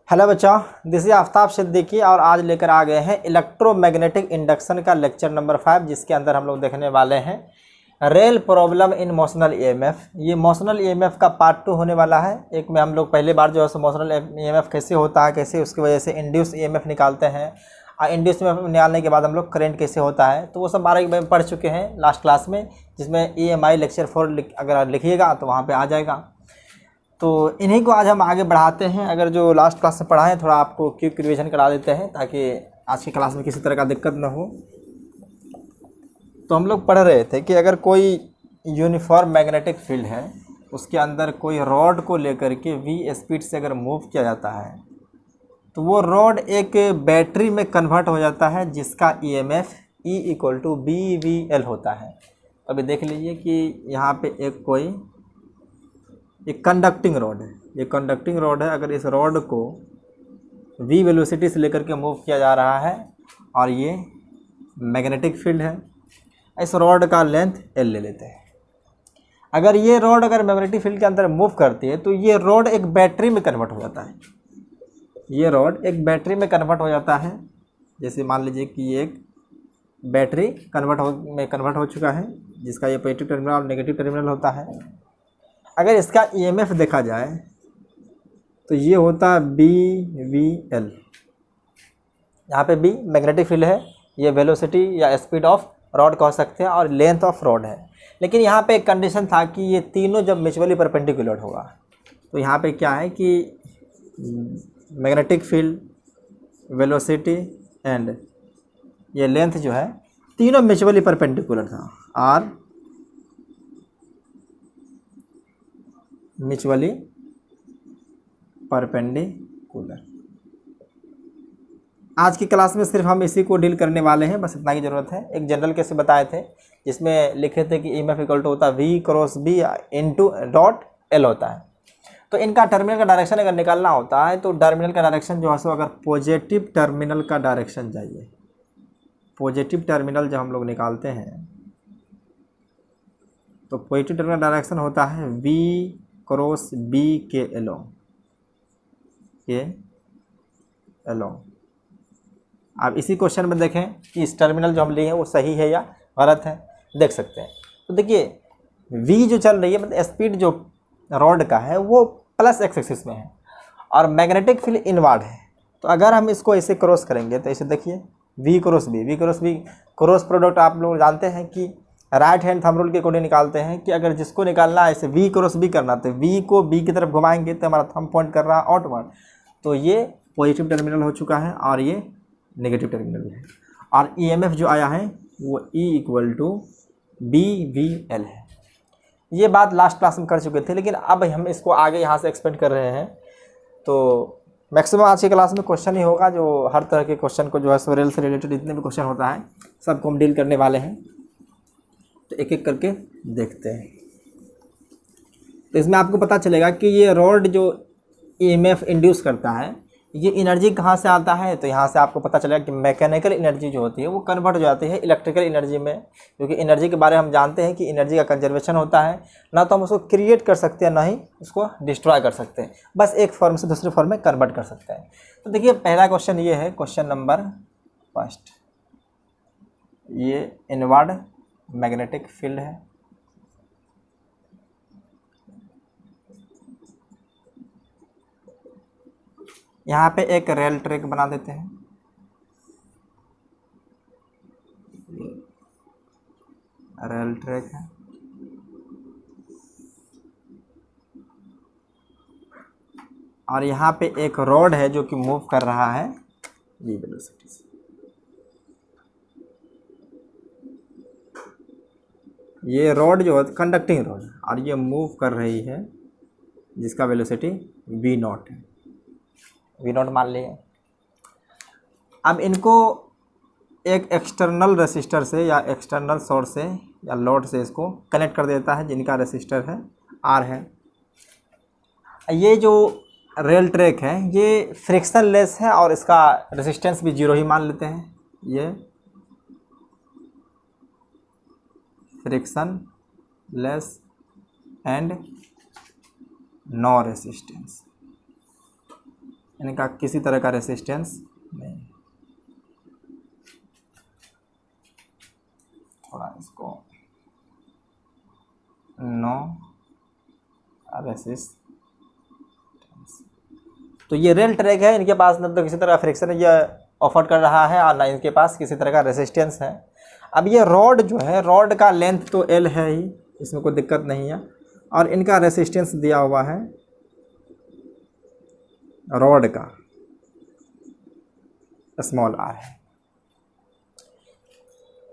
Hello बच्चों, this is Aftab Siddiqui और आज लेकर आ गए हैं इलेक्ट्रोमैग्नेटिक इंडक्शन का लेक्चर नंबर 5, जिसके अंदर हम लोग देखने वाले हैं rail problem in motional EMF. ये मोशनल ईएमएफ का पार्ट 2 होने वाला है। एक में हम लोग पहले बार जो है मोशनल ईएमएफ कैसे होता है, कैसे उसकी वजह से इंड्यूस ईएमएफ निकालते हैं, इंड्यूस ईएमएफ निकालने के बाद हम लोग करंट कैसे होता है, तो वो सब बारे में पढ़ चुके हैं लास्ट क्लास में, जिसमें EMI लेक्चर 4 अगर लिखिएगा तो वहाँ पर आ जाएगा। तो इन्हीं को आज हम आगे बढ़ाते हैं। अगर जो लास्ट क्लास से पढ़ा है थोड़ा आपको क्विक रिवीजन करा देते हैं ताकि आज की क्लास में किसी तरह का दिक्कत ना हो। तो हम लोग पढ़ रहे थे कि अगर कोई यूनिफॉर्म मैग्नेटिक फील्ड है, उसके अंदर कोई रॉड को लेकर के v स्पीड से अगर मूव किया जाता है तो वो रॉड एक बैटरी में कन्वर्ट हो जाता है, जिसका EMF E = BVL होता है। अभी देख लीजिए कि यहाँ पे एक कंडक्टिंग रॉड है। ये कंडक्टिंग रॉड है। अगर इस रॉड को v वेलोसिटी से लेकर के मूव किया जा रहा है और ये मैग्नेटिक फील्ड है, इस रॉड का लेंथ L ले लेते हैं। अगर ये रॉड अगर मैग्नेटिक फील्ड के अंदर मूव करती है तो ये रॉड एक बैटरी में कन्वर्ट हो जाता है। ये रॉड एक बैटरी में कन्वर्ट हो जाता है। जैसे मान लीजिए कि ये एक बैटरी कन्वर्ट हो चुका है, जिसका ये पॉजिटिव टर्मिनल और नेगेटिव टर्मिनल होता है। अगर इसका EMF देखा जाए तो ये होता है BVL। यहाँ पे B मैग्नेटिक फील्ड है, ये वेलोसिटी या स्पीड ऑफ रॉड कह सकते हैं और लेंथ ऑफ रॉड है। लेकिन यहाँ पे एक कंडीशन था कि ये तीनों जब म्यूचुअली परपेंडिकुलर होगा, तो यहाँ पे क्या है कि मैग्नेटिक फील्ड, वेलोसिटी एंड ये लेंथ जो है तीनों म्यूचुअली परपेंडिकुलर था और म्यूचुअली परपेंडिकुलर। आज की क्लास में सिर्फ हम इसी को डील करने वाले हैं, बस इतना की ज़रूरत है। एक जनरल केस बताए थे जिसमें लिखे थे कि EMF = होता है V × B × L होता है। तो इनका टर्मिनल का डायरेक्शन अगर निकालना होता है तो टर्मिनल का डायरेक्शन जो है सो अगर पॉजिटिव टर्मिनल का डायरेक्शन चाहिए, पॉजिटिव टर्मिनल जब हम लोग निकालते हैं तो पॉजिटिव टर्मिनल डायरेक्शन होता है V क्रॉस B के अलोंग। अब इसी क्वेश्चन में देखें कि इस टर्मिनल जो हम लिए हैं वो सही है या गलत है, देख सकते हैं। तो देखिए V जो चल रही है, मतलब स्पीड जो रॉड का है वो प्लस x एक्सिस में है और मैग्नेटिक फील्ड इनवर्ड है। तो अगर हम इसको ऐसे क्रॉस करेंगे तो ऐसे देखिए V cross B cross product आप लोग जानते हैं कि राइट हैंड थंब रूल के अकॉर्डिंग निकालते हैं कि अगर जिसको निकालना है ऐसे V क्रॉस B करना, तो V को B की तरफ घुमाएंगे तो हमारा थंब पॉइंट कर रहा है आउटवर्ड, तो ये पॉजिटिव टर्मिनल हो चुका है और ये नेगेटिव टर्मिनल है। और EMF जो आया है वो E = BVL है। ये बात लास्ट क्लास में कर चुके थे, लेकिन अब हम इसको आगे यहाँ से एक्सपेंड कर रहे हैं। तो मैक्सिमम आज की क्लास में क्वेश्चन ही होगा, जो हर तरह के क्वेश्चन को जो है रेल से रिलेटेड जितने भी क्वेश्चन होता है सबको हम डील करने वाले हैं। तो एक एक करके देखते हैं। तो इसमें आपको पता चलेगा कि ये रॉड जो EMF इंड्यूस करता है, ये एनर्जी कहाँ से आता है। तो यहाँ से आपको पता चलेगा कि मैकेनिकल एनर्जी जो होती है वो कन्वर्ट हो जाती है इलेक्ट्रिकल एनर्जी में, क्योंकि एनर्जी के बारे में हम जानते हैं कि एनर्जी का कंजर्वेशन होता है। ना तो हम उसको क्रिएट कर सकते हैं, ना ही उसको डिस्ट्रॉय कर सकते हैं, बस एक फॉर्म से दूसरे फॉर्म में कन्वर्ट कर सकते हैं। तो देखिए पहला क्वेश्चन ये है, क्वेश्चन नंबर 1। ये इनवर्ड मैग्नेटिक फील्ड है। यहाँ पे एक रेल ट्रैक बना देते हैं। रेल ट्रैक है और यहाँ पे एक रॉड है जो कि मूव कर रहा है V वेलोसिटी से। ये रॉड जो है कंडक्टिंग रॉड और ये मूव कर रही है, जिसका वेलोसिटी V0 है। V0 मान लिए। अब इनको एक एक्सटर्नल रेसिस्टर से या एक्सटर्नल सोर्स से या लोड से इसको कनेक्ट कर देता है, जिनका रेसिस्टर है R है। ये जो रेल ट्रैक है ये फ्रिक्शन लेस है और इसका रेसिस्टेंस भी 0 ही मान लेते हैं। ये frictionless and no resistance इनका किसी तरह का रेसिस्टेंस नहीं। थोड़ा इसको नो रेसिस्टेंस। तो ये रेल ट्रैक है, इनके पास न तो किसी तरह फ्रिक्शन ये ऑफर कर रहा है और ना इनके पास किसी तरह का रेसिस्टेंस है। अब ये रॉड जो है, रॉड का लेंथ तो एल है ही, इसमें कोई दिक्कत नहीं है, और इनका रेसिस्टेंस दिया हुआ है रॉड का स्मॉल आर है।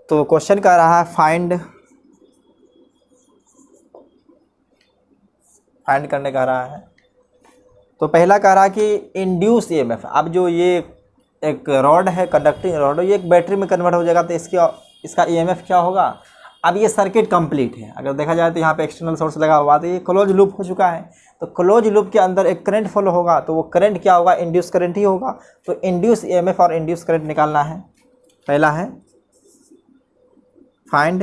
तो क्वेश्चन कह रहा है फाइंड करने कह रहा है। तो पहला कह रहा है कि इंड्यूस ईएमएफ। अब जो ये एक रॉड है, कंडक्टिंग रॉड, ये एक बैटरी में कन्वर्ट हो जाएगा, तो इसका ईएमएफ क्या होगा। अब ये सर्किट कंप्लीट है, अगर देखा जाए तो यहाँ पे एक्सटर्नल सोर्स लगा हुआ, तो ये क्लोज लूप हो चुका है। तो क्लोज लूप के अंदर एक करंट फ्लो होगा, तो वो करंट क्या होगा, इंड्यूस करंट ही होगा। तो इंड्यूस ईएमएफ और इंड्यूस करंट निकालना है। पहला है find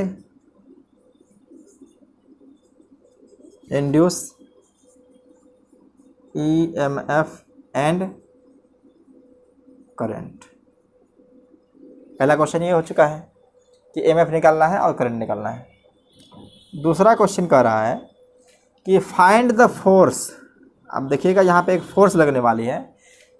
induce EMF and current. पहला क्वेश्चन ये हो चुका है कि ईएमएफ निकालना है और करंट निकालना है। दूसरा क्वेश्चन कह रहा है कि फाइंड द फोर्स। अब देखिएगा यहाँ पे एक फोर्स लगने वाली है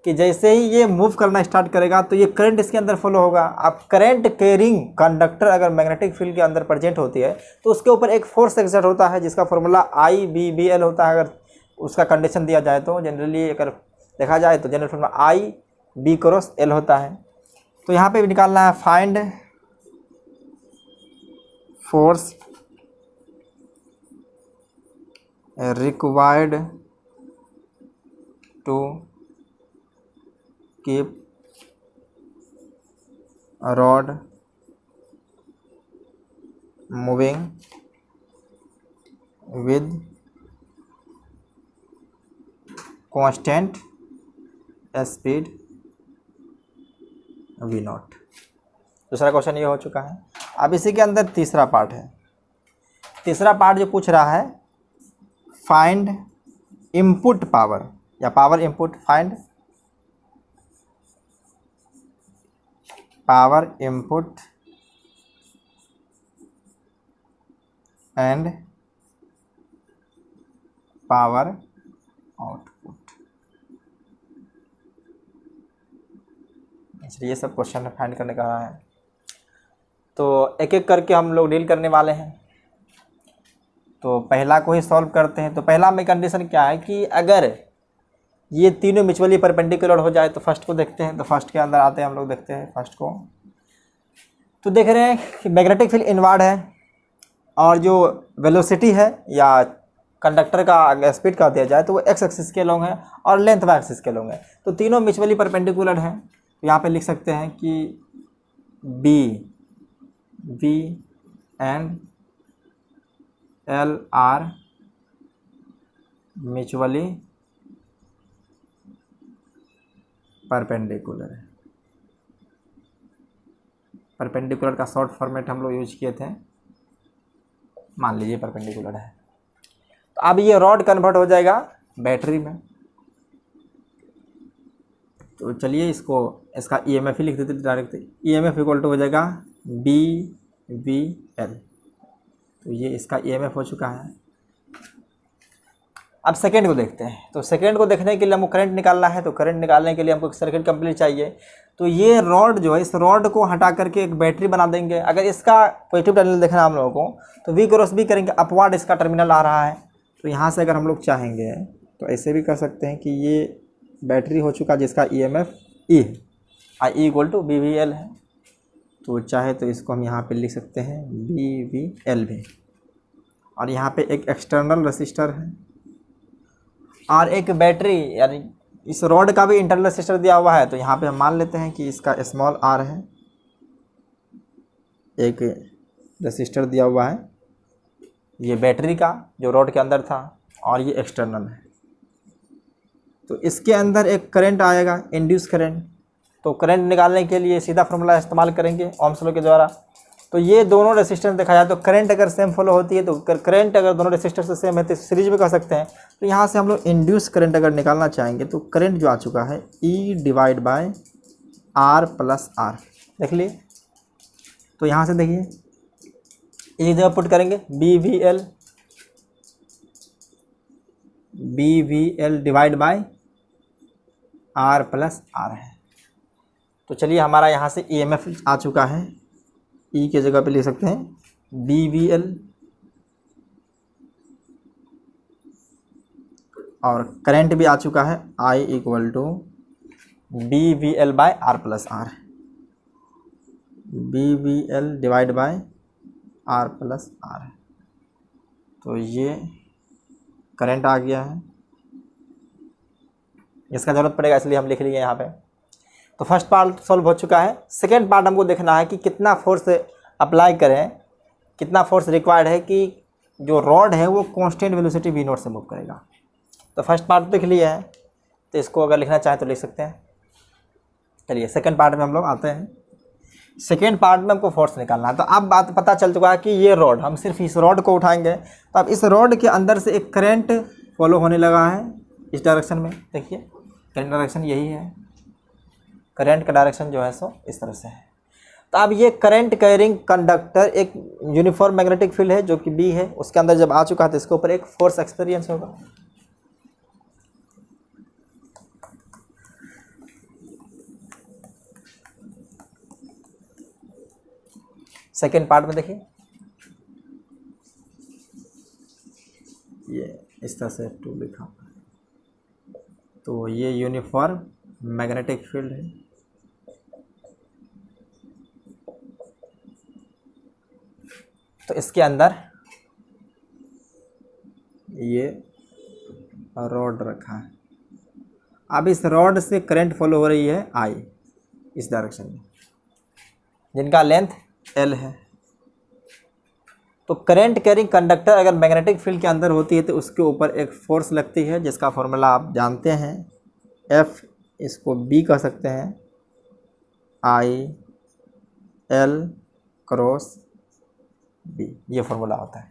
कि जैसे ही ये मूव करना स्टार्ट करेगा तो ये करंट इसके अंदर फ्लो होगा। अब करंट कैरिंग कंडक्टर अगर मैग्नेटिक फील्ड के अंदर प्रेजेंट होती है तो उसके ऊपर एक फोर्स एक्सर्ट होता है, जिसका फॉर्मूला IBBL होता है। अगर उसका कंडीशन दिया जाए तो जनरली अगर देखा जाए तो जनरल फॉर्मूला IB×L होता है। तो यहाँ पे भी निकालना है find force required to keep rod moving with constant speed V0। दूसरा क्वेश्चन ये हो चुका है। अब इसी के अंदर तीसरा पार्ट है। तीसरा पार्ट जो पूछ रहा है फाइंड इनपुट पावर या power input. Find power input and power output. इसलिए ये सब क्वेश्चन फाइंड करने का है। तो एक एक करके हम लोग डील करने वाले हैं। तो पहला को ही सॉल्व करते हैं। तो पहला में कंडीशन क्या है कि अगर ये तीनों म्यूचुअली परपेंडिकुलर हो जाए तो फर्स्ट को देखते हैं। तो फर्स्ट के अंदर आते हैं हम लोग, देखते हैं फर्स्ट को। तो देख रहे हैं कि मैग्नेटिक फील्ड इनवर्ड है और जो वेलोसिटी है या कंडक्टर का अगर स्पीड का दिया जाए तो वो x एक्सिस के लॉन्ग है और लेंथ y एक्सिस के लॉन्ग है। तो तीनों म्यूचुअली परपेंडिकुलर हैं। तो यहाँ पे लिख सकते हैं कि V एंड L आर म्यूचुअली परपेंडिकुलर है। परपेंडिकुलर का शॉर्ट फॉर्मेट हम लोग यूज किए थे, मान लीजिए परपेंडिकुलर है। तो अब ये रॉड कन्वर्ट हो जाएगा बैटरी में। तो चलिए इसका ईएमएफ ही लिख देते डायरेक्ट। ईएमएफ इक्वल टू हो जाएगा BVL। तो ये इसका ईएमएफ हो चुका है। अब सेकेंड को देखते हैं। तो सेकेंड को देखने के लिए हमको करंट निकालना है। तो करंट निकालने के लिए हमको सर्किट कंप्लीट चाहिए। तो ये रॉड जो है, इस रॉड को हटा करके एक बैटरी बना देंगे। अगर इसका पॉजिटिव टर्मिनल देखना हम लोगों को तो V×B करेंगे, अपवार्ड इसका टर्मिनल आ रहा है। तो यहाँ से अगर हम लोग चाहेंगे तो ऐसे भी कर सकते हैं कि ये बैटरी हो चुका जिसका ईएमएफ E है, I=BVL है। तो चाहे तो इसको हम यहाँ पे लिख सकते हैं BVL भी। और यहाँ पे एक एक्सटर्नल रेसिस्टर है और एक बैटरी, यानी इस रॉड का भी इंटरनल रेसिस्टर दिया हुआ है। तो यहाँ पे हम मान लेते हैं कि इसका स्मॉल r है, एक रेसिस्टर दिया हुआ है, ये बैटरी का जो रॉड के अंदर था, और ये एक्सटर्नल है। तो इसके अंदर एक करंट आएगा, इंड्यूस करंट। तो करंट निकालने के लिए सीधा फॉर्मूला इस्तेमाल करेंगे ओम्स लॉ के द्वारा। तो ये दोनों रेसिस्टेंस देखा जाए तो करंट अगर सेम फॉलो होती है तो करंट अगर दोनों रेसिस्टर से सेम है तो सीरीज में कह सकते हैं। तो यहाँ से हम लोग इंड्यूस करंट अगर निकालना चाहेंगे तो करंट जो आ चुका है E divide by R plus R, देख लिए। तो यहाँ से देखिए इसी जगह पुट करेंगे BVL divide by R plus R है। तो चलिए हमारा यहाँ से EMF आ चुका है, E के जगह पे लिख सकते हैं BVL और करंट भी आ चुका है I equal to BVL by R plus R, BVL divide by R plus R। तो ये करंट आ गया है, इसका ज़रूरत पड़ेगा इसलिए हम लिख लिए यहाँ पे। तो फर्स्ट पार्ट सॉल्व हो चुका है। सेकेंड पार्ट हमको देखना है कि कितना फोर्स अप्लाई करें, कितना फोर्स रिक्वायर्ड है कि जो रॉड है वो कांस्टेंट वेलोसिटी V0 से मूव करेगा। तो फर्स्ट पार्ट देख लिया है, तो इसको अगर लिखना चाहें तो लिख सकते हैं। चलिए सेकेंड पार्ट में हम लोग आते हैं। सेकेंड पार्ट में हमको फोर्स निकालना है। तो अब बात पता चल चुका है कि ये रॉड, हम सिर्फ इस रॉड को उठाएंगे तो अब इस रॉड के अंदर से एक करंट फॉलो होने लगा है इस डायरेक्शन में। देखिए करंट डायरेक्शन यही है, करंट का डायरेक्शन जो है सो इस तरह से है। तो अब ये करंट कैरिंग कंडक्टर एक यूनिफॉर्म मैग्नेटिक फील्ड है जो कि B है, उसके अंदर जब आ चुका है तो इसके ऊपर एक फोर्स एक्सपीरियंस होगा। सेकेंड पार्ट में देखिए ये इस तरह से 2 लिखा, तो ये यूनिफॉर्म मैग्नेटिक फील्ड है। तो इसके अंदर ये रॉड रखा है। अब इस रॉड से करंट फॉलो हो रही है I इस डायरेक्शन में, जिनका लेंथ L है। तो करंट कैरिंग कंडक्टर अगर मैग्नेटिक फील्ड के अंदर होती है तो उसके ऊपर एक फोर्स लगती है जिसका फॉर्मूला आप जानते हैं, F, इसको B कह सकते हैं, I L क्रॉस B, ये फॉर्मूला होता है।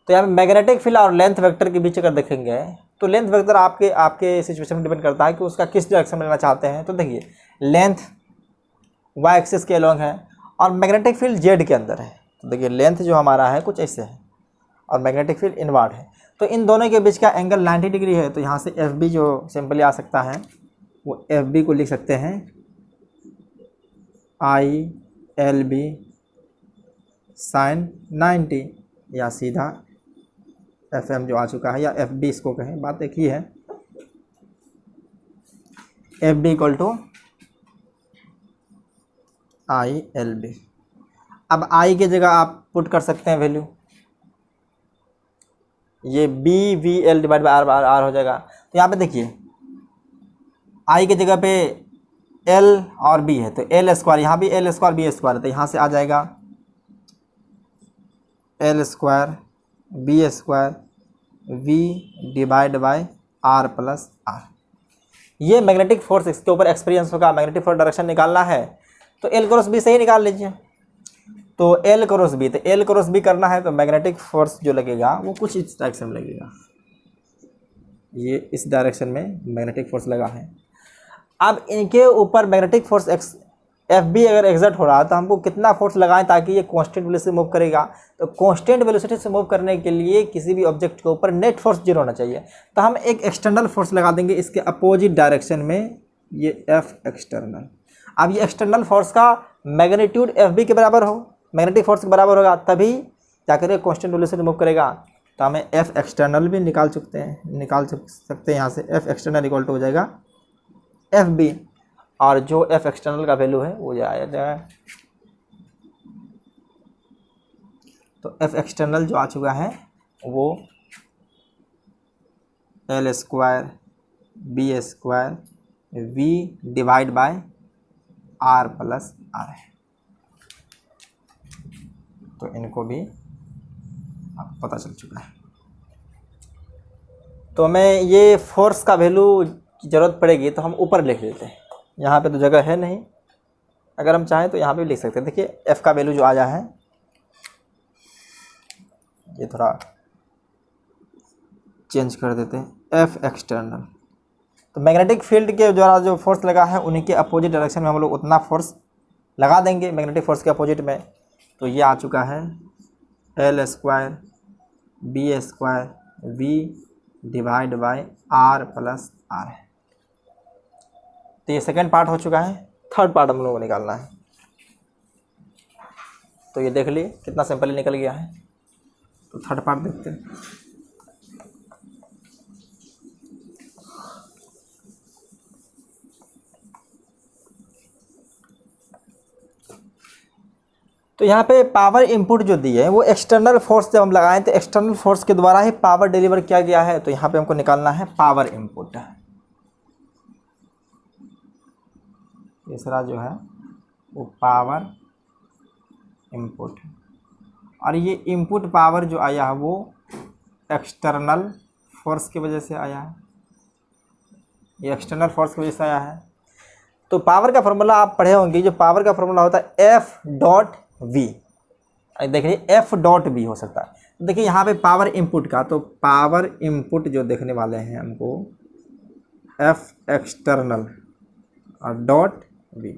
तो यहाँ पे मैग्नेटिक फील्ड और लेंथ वेक्टर के बीच अगर देखेंगे तो लेंथ वेक्टर आपके सिचुएशन में डिपेंड करता है कि उसका किस डायरेक्शन में लेना चाहते हैं। तो देखिए लेंथ y एक्सिस के अलॉन्ग है और मैग्नेटिक फील्ड z के अंदर है। तो देखिए लेंथ जो हमारा है कुछ ऐसे है और मैग्नेटिक फील्ड इनवर्ड है। तो इन दोनों के बीच का एंगल 90 डिग्री है। तो यहाँ से FB जो सिंपली आ सकता है वो FB को लिख सकते हैं ILB साइन 90, या सीधा FM जो आ चुका है, या FB इसको कहें, बात एक ही है, FB इक्वल टू ILB। अब I के जगह आप पुट कर सकते हैं वैल्यू, ये BVL डिवाइड बाय R हो जाएगा। तो यहाँ पे देखिए I के जगह पे L और B है, तो L स्क्वायर, यहाँ भी L स्क्वायर B स्क्वायर है, तो यहाँ से आ जाएगा L square B square V divide by R plus R। ये मैग्नेटिक फोर्स इसके ऊपर एक्सपीरियंस होगा। मैग्नेटिक फोर्स डायरेक्शन निकालना है तो L क्रॉस B से ही निकाल लीजिए। तो L क्रॉस B, तो L क्रॉस B करना है तो मैग्नेटिक फोर्स जो लगेगा वो कुछ इस डायरेक्शन में लगेगा, ये इस डायरेक्शन में मैग्नेटिक फोर्स लगा है। अब इनके ऊपर मैग्नेटिक फोर्स FB अगर एग्जर्ट हो रहा है तो हमको कितना फोर्स लगाएं ताकि ये कांस्टेंट वेलोसिटी से मूव करेगा। तो कांस्टेंट वेलोसिटी से मूव करने के लिए किसी भी ऑब्जेक्ट के ऊपर नेट फोर्स 0 होना चाहिए। तो हम एक एक्सटर्नल फोर्स लगा देंगे इसके अपोजिट डायरेक्शन में, ये F एक्सटर्नल। अब ये एक्सटर्नल फोर्स का मैग्नीट्यूड FB के बराबर हो, मैग्नेटिक फोर्स के बराबर होगा, तभी जाकर ये कांस्टेंट वेलोसिटी मूव करेगा। तो हमें F एक्सटर्नल भी निकाल सकते हैं यहाँ से। F एक्सटर्नल इक्वल टू हो जाएगा FB, और जो F एक्सटर्नल का वैल्यू है वो जाएगा, तो F एक्सटर्नल जो आ चुका है वो L square B square V divide by R plus R है। तो इनको भी आपको पता चल चुका है। तो हमें ये फोर्स का वैल्यू की ज़रूरत पड़ेगी तो हम ऊपर लिख लेते हैं, यहाँ पे तो जगह है नहीं, अगर हम चाहें तो यहाँ पे भी लिख सकते हैं। देखिए एफ का वैल्यू जो आया है, ये थोड़ा चेंज कर देते हैं, एफ एक्सटर्नल। तो मैग्नेटिक फील्ड के द्वारा जो फोर्स लगा है उन्हीं के अपोजिट डायरेक्शन में हम लोग उतना फोर्स लगा देंगे मैग्नेटिक फोर्स के अपोजिट में। तो ये आ चुका है L square B square V divide by R plus R है। तो ये सेकेंड पार्ट हो चुका है। थर्ड पार्ट हम लोगों को निकालना है। तो ये देख लिए कितना सिंपली निकल गया है। तो थर्ड पार्ट देखते हैं। तो यहाँ पे पावर इनपुट जो दी है वो एक्सटर्नल फोर्स जब हम लगाएं तो एक्सटर्नल फोर्स के द्वारा ही पावर डिलीवर किया गया है। तो यहाँ पे हमको निकालना है पावर इनपुट। तीसरा जो है वो पावर इनपुट, और ये इनपुट पावर जो आया है वो एक्सटर्नल फोर्स की वजह से आया है। ये एक्सटर्नल फोर्स की वजह से आया है। तो पावर का फॉर्मूला आप पढ़े होंगे, जो पावर का फॉर्मूला होता है एफ डॉट वी। देखिए एफ डॉट वी हो सकता है। देखिए यहाँ पे पावर इनपुट का, तो पावर इनपुट जो देखने वाले हैं हमको एफ एक्सटर्नल और डॉट वी।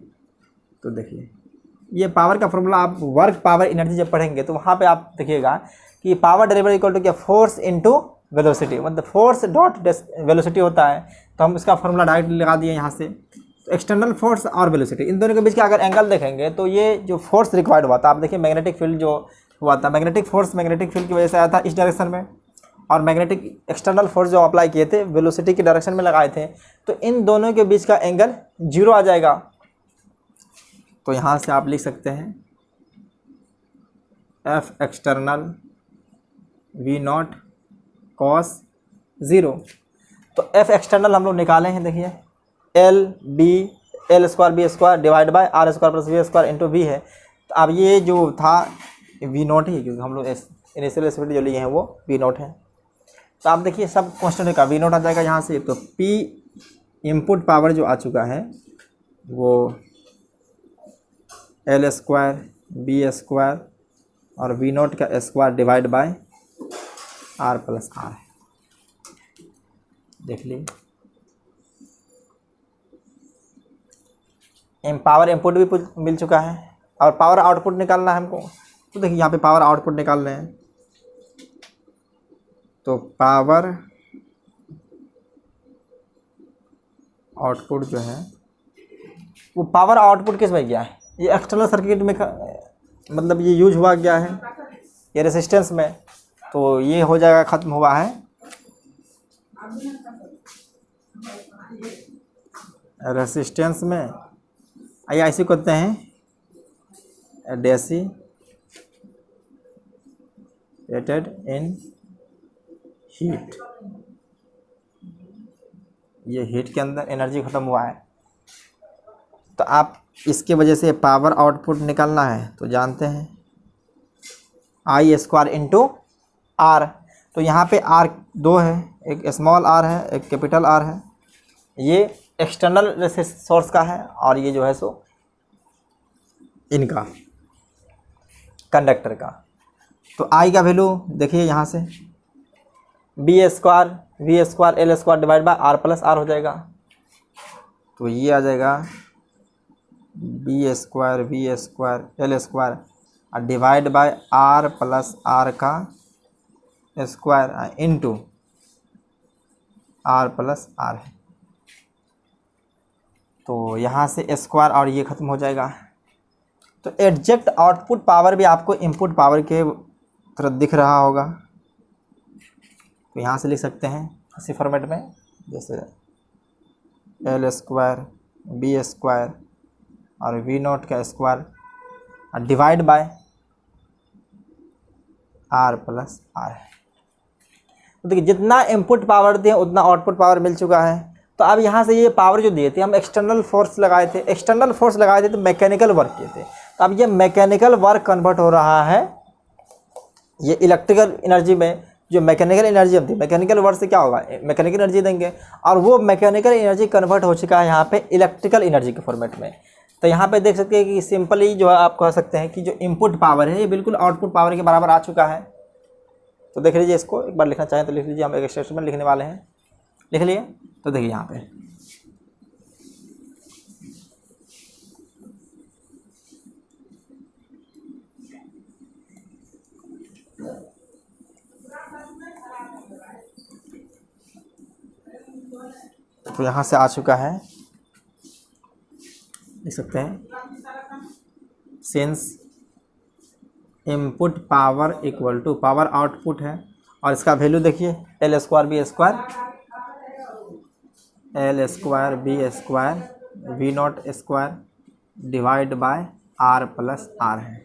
तो देखिए ये पावर का फॉर्मूला आप वर्क पावर एनर्जी जब पढ़ेंगे तो वहाँ पे आप देखिएगा कि पावर डिलीवरी इक्वल टू क्या, फोर्स इनटू वेलोसिटी, मतलब फोर्स डॉट वेलोसिटी होता है। तो हम इसका फॉर्मूला डायरेक्ट लगा दिए यहाँ से। तो एक्सटर्नल फोर्स और वेलोसिटी इन दोनों के बीच का अगर एंगल देखेंगे तो ये जो फोर्स रिक्वायर्ड हुआ था, आप देखिए मैग्नेटिक फील्ड जो हुआ था, मैग्नेटिक फोर्स मैग्नेटिक फील्ड की वजह से आया था इस डायरेक्शन में, और मैग्नेटिक एक्सटर्नल फोर्स जो अप्लाई किए थे वेलोसिटी की डायरेक्शन में लगाए थे। तो इन दोनों के बीच का एंगल 0 आ जाएगा। तो यहाँ से आप लिख सकते हैं F external V naught cos 0। तो एफ एक्सटर्नल हम लोग निकाले हैं। देखिए L square B square divide by R square plus V square into V है। तो अब ये जो था वी नॉट ही, क्योंकि हम लोग इनिशियल स्पीड जो लिए हैं वो वी नॉट है। तो आप देखिए सब कॉन्स्टेंट का वी नॉट आ जाएगा यहाँ से। तो पी इनपुट पावर जो आ चुका है वो एल स्क्वायर बी स्क्वायर और वी नॉट का square divide by R plus R है। देख लीजिए पावर इनपुट भी मिल चुका है और पावर आउटपुट निकालना है हमको। तो देखिए यहाँ पे पावर आउटपुट निकाल रहे हैं। तो पावर आउटपुट जो है वो पावर आउटपुट किस में गया है, ये एक्सटर्नल सर्किट में मतलब ये यूज हुआ गया है ये रेसिस्टेंस में। तो ये हो जाएगा, ख़त्म हुआ है रेसिस्टेंस में। आइए ऐसे करते हैं डेसीपेटेड इन हीट। ये हीट के अंदर एनर्जी ख़त्म हुआ है। तो आप इसके वजह से पावर आउटपुट निकालना है तो जानते हैं आई स्क्वायर इंटू आर। तो यहाँ पे आर 2 है, एक स्मॉल आर है एक कैपिटल आर है। ये एक्सटर्नल सोर्स का है और ये जो है सो इनका कंडक्टर का। तो आई का वैल्यू देखिए यहाँ से B square V square L square divide by R plus R हो जाएगा। तो ये आ जाएगा B square V square L square और divide by R plus R का square into R plus R है। तो यहाँ से स्क्वायर और ये ख़त्म हो जाएगा। तो एग्जैक्ट आउटपुट पावर भी आपको इनपुट पावर के तरह दिख रहा होगा। तो यहाँ से लिख सकते हैं इसी फॉर्मेट में, जैसे एल स्क्वायर बी स्क्वायर और वी नॉट का स्क्वायर और divide by R plus R है। तो देखिए जितना इनपुट पावर दिए उतना आउटपुट पावर मिल चुका है। तो अब यहाँ से ये पावर जो दिए थे हम एक्सटर्नल फोर्स लगाए थे, एक्सटर्नल फोर्स लगाए थे तो मैकेनिकल वर्क किए थे। तो अब ये मैकेनिकल वर्क कन्वर्ट हो रहा है ये इलेक्ट्रिकल एनर्जी में। जो मैकेनिकल एनर्जी होती है, मैकेनिकल वर्क से क्या होगा, मैकेनिकल एनर्जी देंगे और वो मैकेनिकल एनर्जी कन्वर्ट हो चुका है यहाँ पे इलेक्ट्रिकल एनर्जी के फॉर्मेट में। तो यहाँ पे देख सकते हैं कि सिंपली जो है आप कह सकते हैं कि जो इनपुट पावर है ये बिल्कुल आउटपुट पावर के बराबर आ चुका है। तो देख लीजिए, इसको एक बार लिखना चाहें तो लिख लीजिए, हम एक स्टेटमेंट लिखने वाले हैं, लिख लिए। तो देखिए यहाँ पे तो यहाँ से आ चुका है, देख सकते हैं, since input power equal to power output है और इसका वैल्यू देखिए L square B square, L square B square V naught square divide by R plus R है।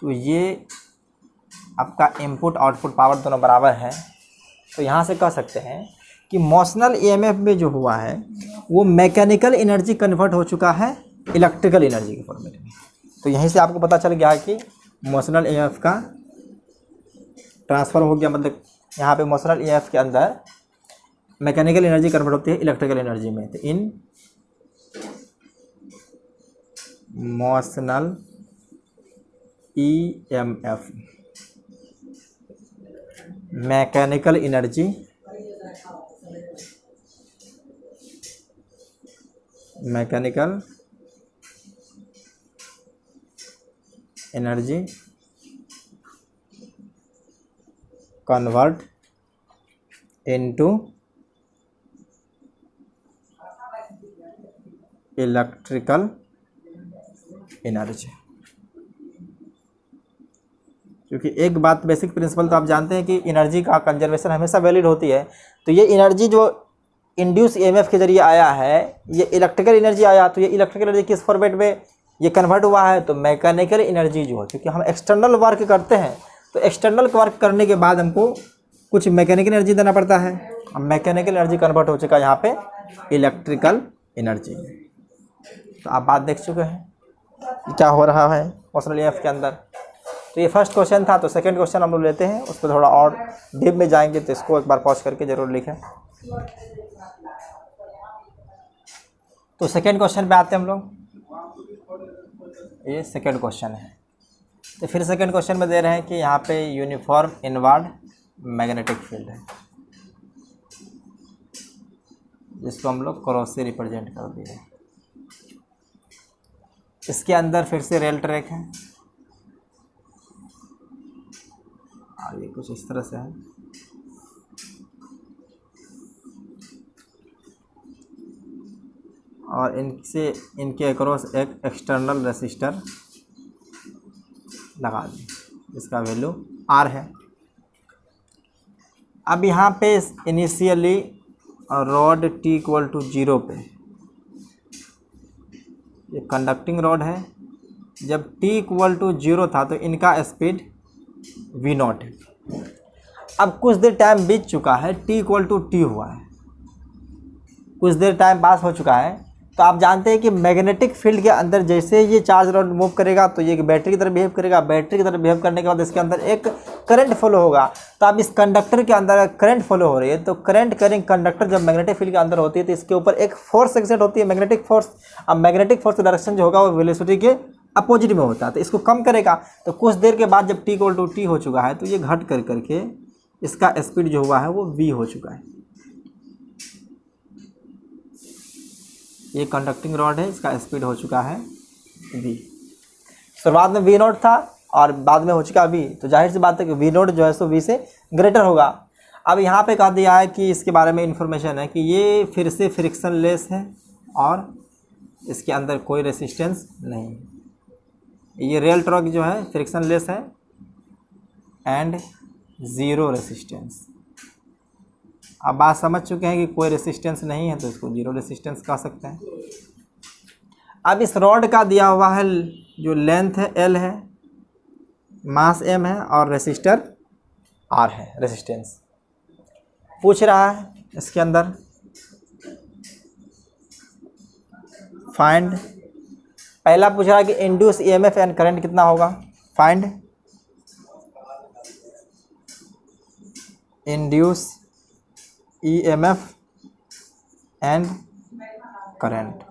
तो ये आपका इनपुट आउटपुट पावर दोनों बराबर है। तो यहाँ से कह सकते हैं कि मोशनल ईएमएफ में जो हुआ है वो मैकेनिकल एनर्जी कन्वर्ट हो चुका है इलेक्ट्रिकल एनर्जी के फॉर्मेट में। तो यहीं से आपको पता चल गया है कि मोशनल ईएमएफ का ट्रांसफर हो गया, मतलब यहाँ पे मोशनल ईएमएफ के अंदर मैकेनिकल एनर्जी कन्वर्ट होती है इलेक्ट्रिकल एनर्जी में। तो in motional EMF mechanical energy convert into electrical energy. क्योंकि एक बात बेसिक प्रिंसिपल तो आप जानते हैं कि एनर्जी का कंजर्वेशन हमेशा वैलिड होती है। तो ये एनर्जी जो इंड्यूस ईएमएफ के जरिए आया है, ये इलेक्ट्रिकल एनर्जी आया, तो ये इलेक्ट्रिकल एनर्जी किस फॉर्मेट में ये कन्वर्ट हुआ है, तो मैकेनिकल एनर्जी जो है, क्योंकि हम एक्सटर्नल वर्क करते हैं तो एक्सटर्नल वर्क करने के बाद हमको कुछ मैकेनिकल एनर्जी देना पड़ता है। अब मैकेनिकल एनर्जी कन्वर्ट हो चुका है यहाँ पे इलेक्ट्रिकल एनर्जी। तो आप बात देख चुके हैं क्या हो रहा है मोशनल ईएमएफ के अंदर। तो ये फर्स्ट क्वेश्चन था। तो सेकंड क्वेश्चन हम लोग लेते हैं, उस पर थोड़ा और डीप में जाएंगे, तो इसको एक बार पॉज करके जरूर लिखें। तो सेकंड क्वेश्चन पे आते हैं हम लोग। ये सेकंड क्वेश्चन है। तो फिर सेकंड क्वेश्चन में दे रहे हैं कि यहाँ पे यूनिफॉर्म इनवर्ड मैग्नेटिक फील्ड है, जिसको हम लोग क्रॉस से रिप्रेजेंट कर दिए। इसके अंदर फिर से रेल ट्रैक है और ये कुछ इस तरह से है। और इनके अक्रॉस एक एक्सटर्नल रेसिस्टर लगा दें, इसका वैल्यू R है। अब यहाँ पे initially rod T equal to 0 पे, ये कंडक्टिंग रॉड है, जब T इक्वल टू 0 था तो इनका स्पीड V0 है। अब कुछ देर टाइम बीत चुका है, T इक्वल टू T हुआ है, कुछ देर टाइम पास हो चुका है। तो आप जानते हैं कि मैग्नेटिक फील्ड के अंदर जैसे ये चार्ज रॉड मूव करेगा तो ये बैटरी की तरह बिहेव करेगा, बैटरी की तरह बिहेव करने के बाद इसके अंदर एक करंट फ्लो होगा। तो अब इस कंडक्टर के अंदर करंट फ्लो हो रही है, तो करंट करेंट कंडक्टर जब मैग्नेटिक फील्ड के अंदर होती है तो इसके ऊपर एक फोर्स एक्सर्ट होती है, मैग्नेटिक फोर्स। अब मैग्नेटिक फोर्स का डायरेक्शन जो होगा वो वेलोसिटी के अपोजिट में होता है, तो इसको कम करेगा। तो कुछ देर के बाद जब T इक्वल टू T हो चुका है तो ये घट कर करके इसका स्पीड जो हुआ है वो V हो चुका है। ये कंडक्टिंग रॉड है, इसका स्पीड हो चुका है V। शुरुआत में V0 था और बाद में हो चुका V, तो जाहिर सी बात है कि V0 जो है सो V से ग्रेटर होगा। अब यहाँ पे कह दिया है कि इसके बारे में इंफॉर्मेशन है कि ये फिर से फ्रिक्शन लेस है और इसके अंदर कोई रेसिस्टेंस नहीं है। ये रेल ट्रैक जो है फ्रिक्शन लेस है एंड ज़ीरो रेसिस्टेंस। अब बात समझ चुके हैं कि कोई रेसिस्टेंस नहीं है तो इसको जीरो रेसिस्टेंस कह सकते हैं। अब इस रॉड का दिया हुआ है जो लेंथ है L है, मास M है और रेसिस्टर R है, रेसिस्टेंस पूछ रहा है इसके अंदर फाइंड। पहला पूछ रहा है कि इंड्यूस EMF एंड करंट कितना होगा। Find induce EMF and current.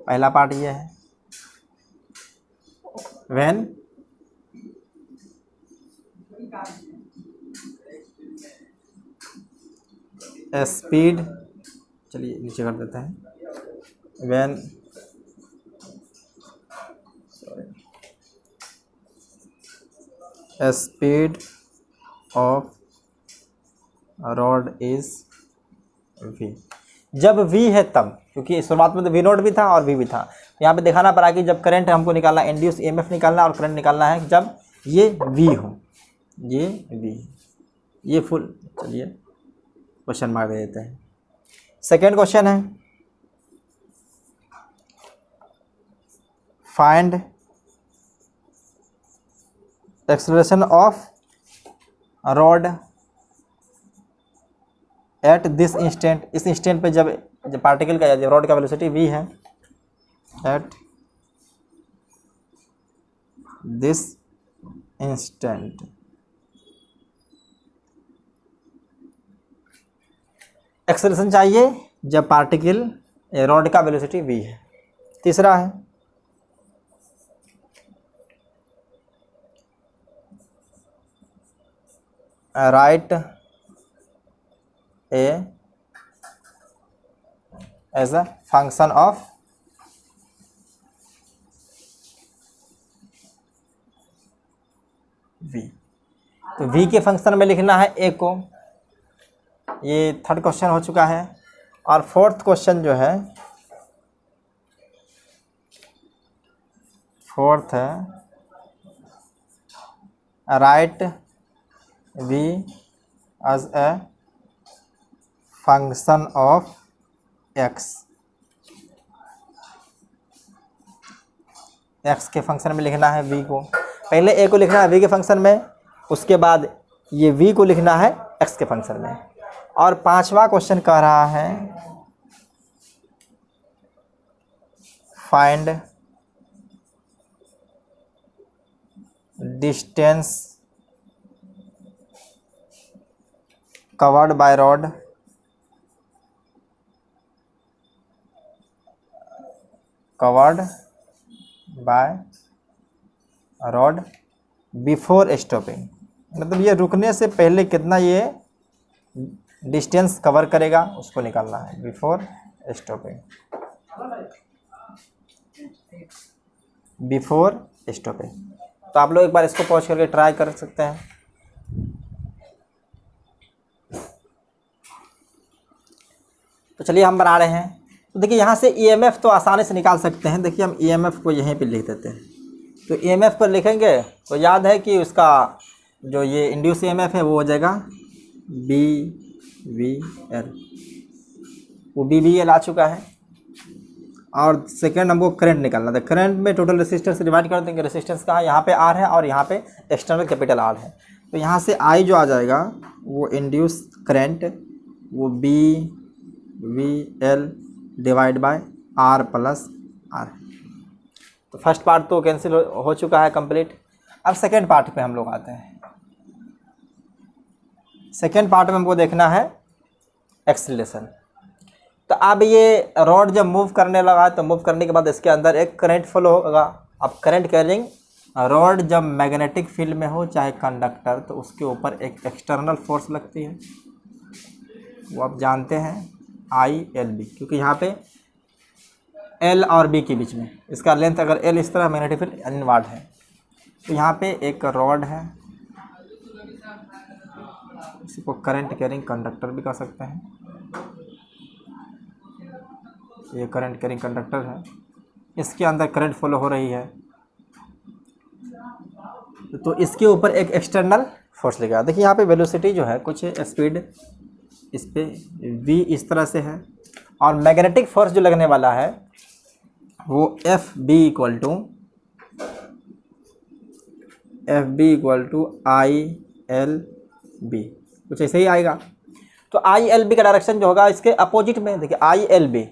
पहला पार्ट ये है, व्हेन स्पीड, चलिए नीचे कर देते हैं, when speed of rod is v, जब v है तब, क्योंकि शुरुआत में तो v नोट भी था और v भी था, यहाँ पे दिखाना पड़ा कि जब करंट हमको निकालना, इंड्यूस ईएमएफ निकालना और करंट निकालना है जब ये v हो, ये v, ये फुल, चलिए क्वेश्चन मार्क दे देते हैं। सेकेंड क्वेश्चन है, find acceleration of rod at this instant, इस इंस्टेंट पे जब पार्टिकल का, जब रॉड का वेलोसिटी v है, एट दिस इंस्टेंट, एक्सेलरेशन चाहिए जब पार्टिकल रॉड का वेलोसिटी v है। तीसरा है, write a as a function of v, तो v के फंक्शन में लिखना है a को, ये थर्ड क्वेश्चन हो चुका है। और फोर्थ क्वेश्चन जो है, फोर्थ है, right v as a function of x, x के फंक्शन में लिखना है v को, पहले a को लिखना है v के फंक्शन में, उसके बाद ये v को लिखना है x के फंक्शन में। और पांचवा क्वेश्चन कह रहा है, find distance covered by rod before stopping, मतलब ये रुकने से पहले कितना ये डिस्टेंस कवर करेगा उसको निकालना है, बिफोर स्टॉपिंग, बिफोर स्टॉपिंग। तो आप लोग एक बार इसको पॉज करके ट्राई कर सकते हैं। तो चलिए हम बना रहे हैं। तो देखिए यहाँ से ईएमएफ तो आसानी से निकाल सकते हैं। देखिए हम ईएमएफ को यहीं पे लिख देते हैं। तो ईएमएफ पर लिखेंगे तो याद है कि उसका जो ये इंड्यूस ईएमएफ है वो हो जाएगा BVL, वो BVL आ चुका है। और सेकेंड हमको करंट निकालना था। करंट में टोटल रेसिस्टेंस से डिवाइड कर देंगे। रेसिस्टेंस कहाँ, यहाँ पे R है और यहाँ पे एक्सटर्नल कैपिटल R है। तो यहाँ से I जो आ जाएगा वो इंड्यूस करंट वो BVL divide by R plus R। तो फर्स्ट पार्ट तो कैंसिल हो चुका है कंप्लीट। अब सेकेंड पार्ट पे हम लोग आते हैं। सेकेंड पार्ट में हमको देखना है एक्सीलरेशन। तो अब ये रॉड जब मूव करने लगा तो मूव करने के बाद इसके अंदर एक करंट फ्लो होगा। अब करंट कैरिंग रॉड जब मैग्नेटिक फील्ड में हो चाहे कंडक्टर, तो उसके ऊपर एक एक्सटर्नल फोर्स लगती है, वो आप जानते हैं ILB, क्योंकि यहाँ पे L और B के बीच में इसका लेंथ अगर L इस तरह मैग्नेटिक फील्ड इनवर्ड है। तो यहाँ पे एक रॉड है, इसको करंट कैरिंग कंडक्टर भी कह सकते हैं। ये करंट कैरिंग कंडक्टर है, इसके अंदर करंट फ्लो हो रही है। तो इसके ऊपर एक एक्सटर्नल फोर्स लगेगा। देखिए यहाँ पे वेलोसिटी जो है कुछ स्पीड इस पे v इस तरह से है, और मैग्नेटिक फोर्स जो लगने वाला है वो FB इक्वल टू ILB, कुछ ऐसे ही आएगा। तो ILB का डायरेक्शन जो होगा इसके अपोजिट में। देखिए ILB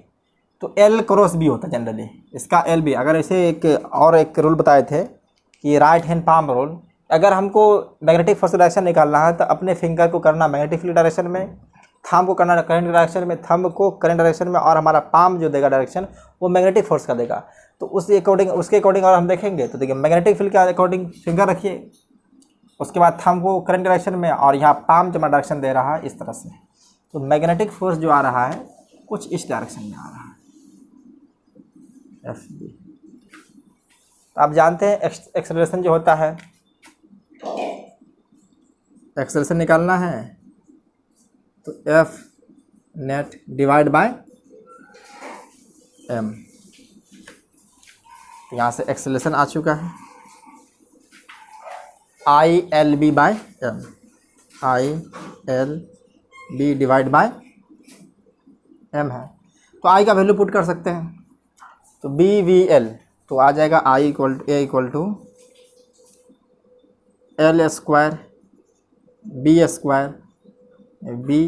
तो L क्रॉस B होता है जनरली, इसका LB। अगर ऐसे एक रूल बताए थे कि राइट हैंड पाम रूल, अगर हमको मैग्नेटिक फोर्स डायरेक्शन निकालना है तो अपने फिंगर को करना मैग्नेटिक फील्ड डायरेक्शन में थंब को करंट डायरेक्शन में, थंब को करंट डायरेक्शन में, और हमारा पाम जो देगा डायरेक्शन वो मैग्नेटिक फोर्स का देगा। तो उसके अकॉर्डिंग और हम देखेंगे तो देखिए मैग्नेटिक फील्ड के अकॉर्डिंग फिंगर रखिए, उसके बाद थंब को करंट डायरेक्शन में, और यहाँ पाम जो हमारा डायरेक्शन दे रहा है इस तरह से। तो मैग्नेटिक फोर्स जो आ रहा है कुछ इस डायरेक्शन में आ रहा है, एफ बी। तो आप जानते हैं एक्सेलरेशन जो होता है, एक्सेलरेशन निकालना है तो F net divide by M. यहाँ से एक्सेलरेशन आ चुका है I L B by M, I L B divide by M है। तो आई का वैल्यू पुट कर सकते हैं, तो बी वी एल तो आ जाएगा I equal to L square B square B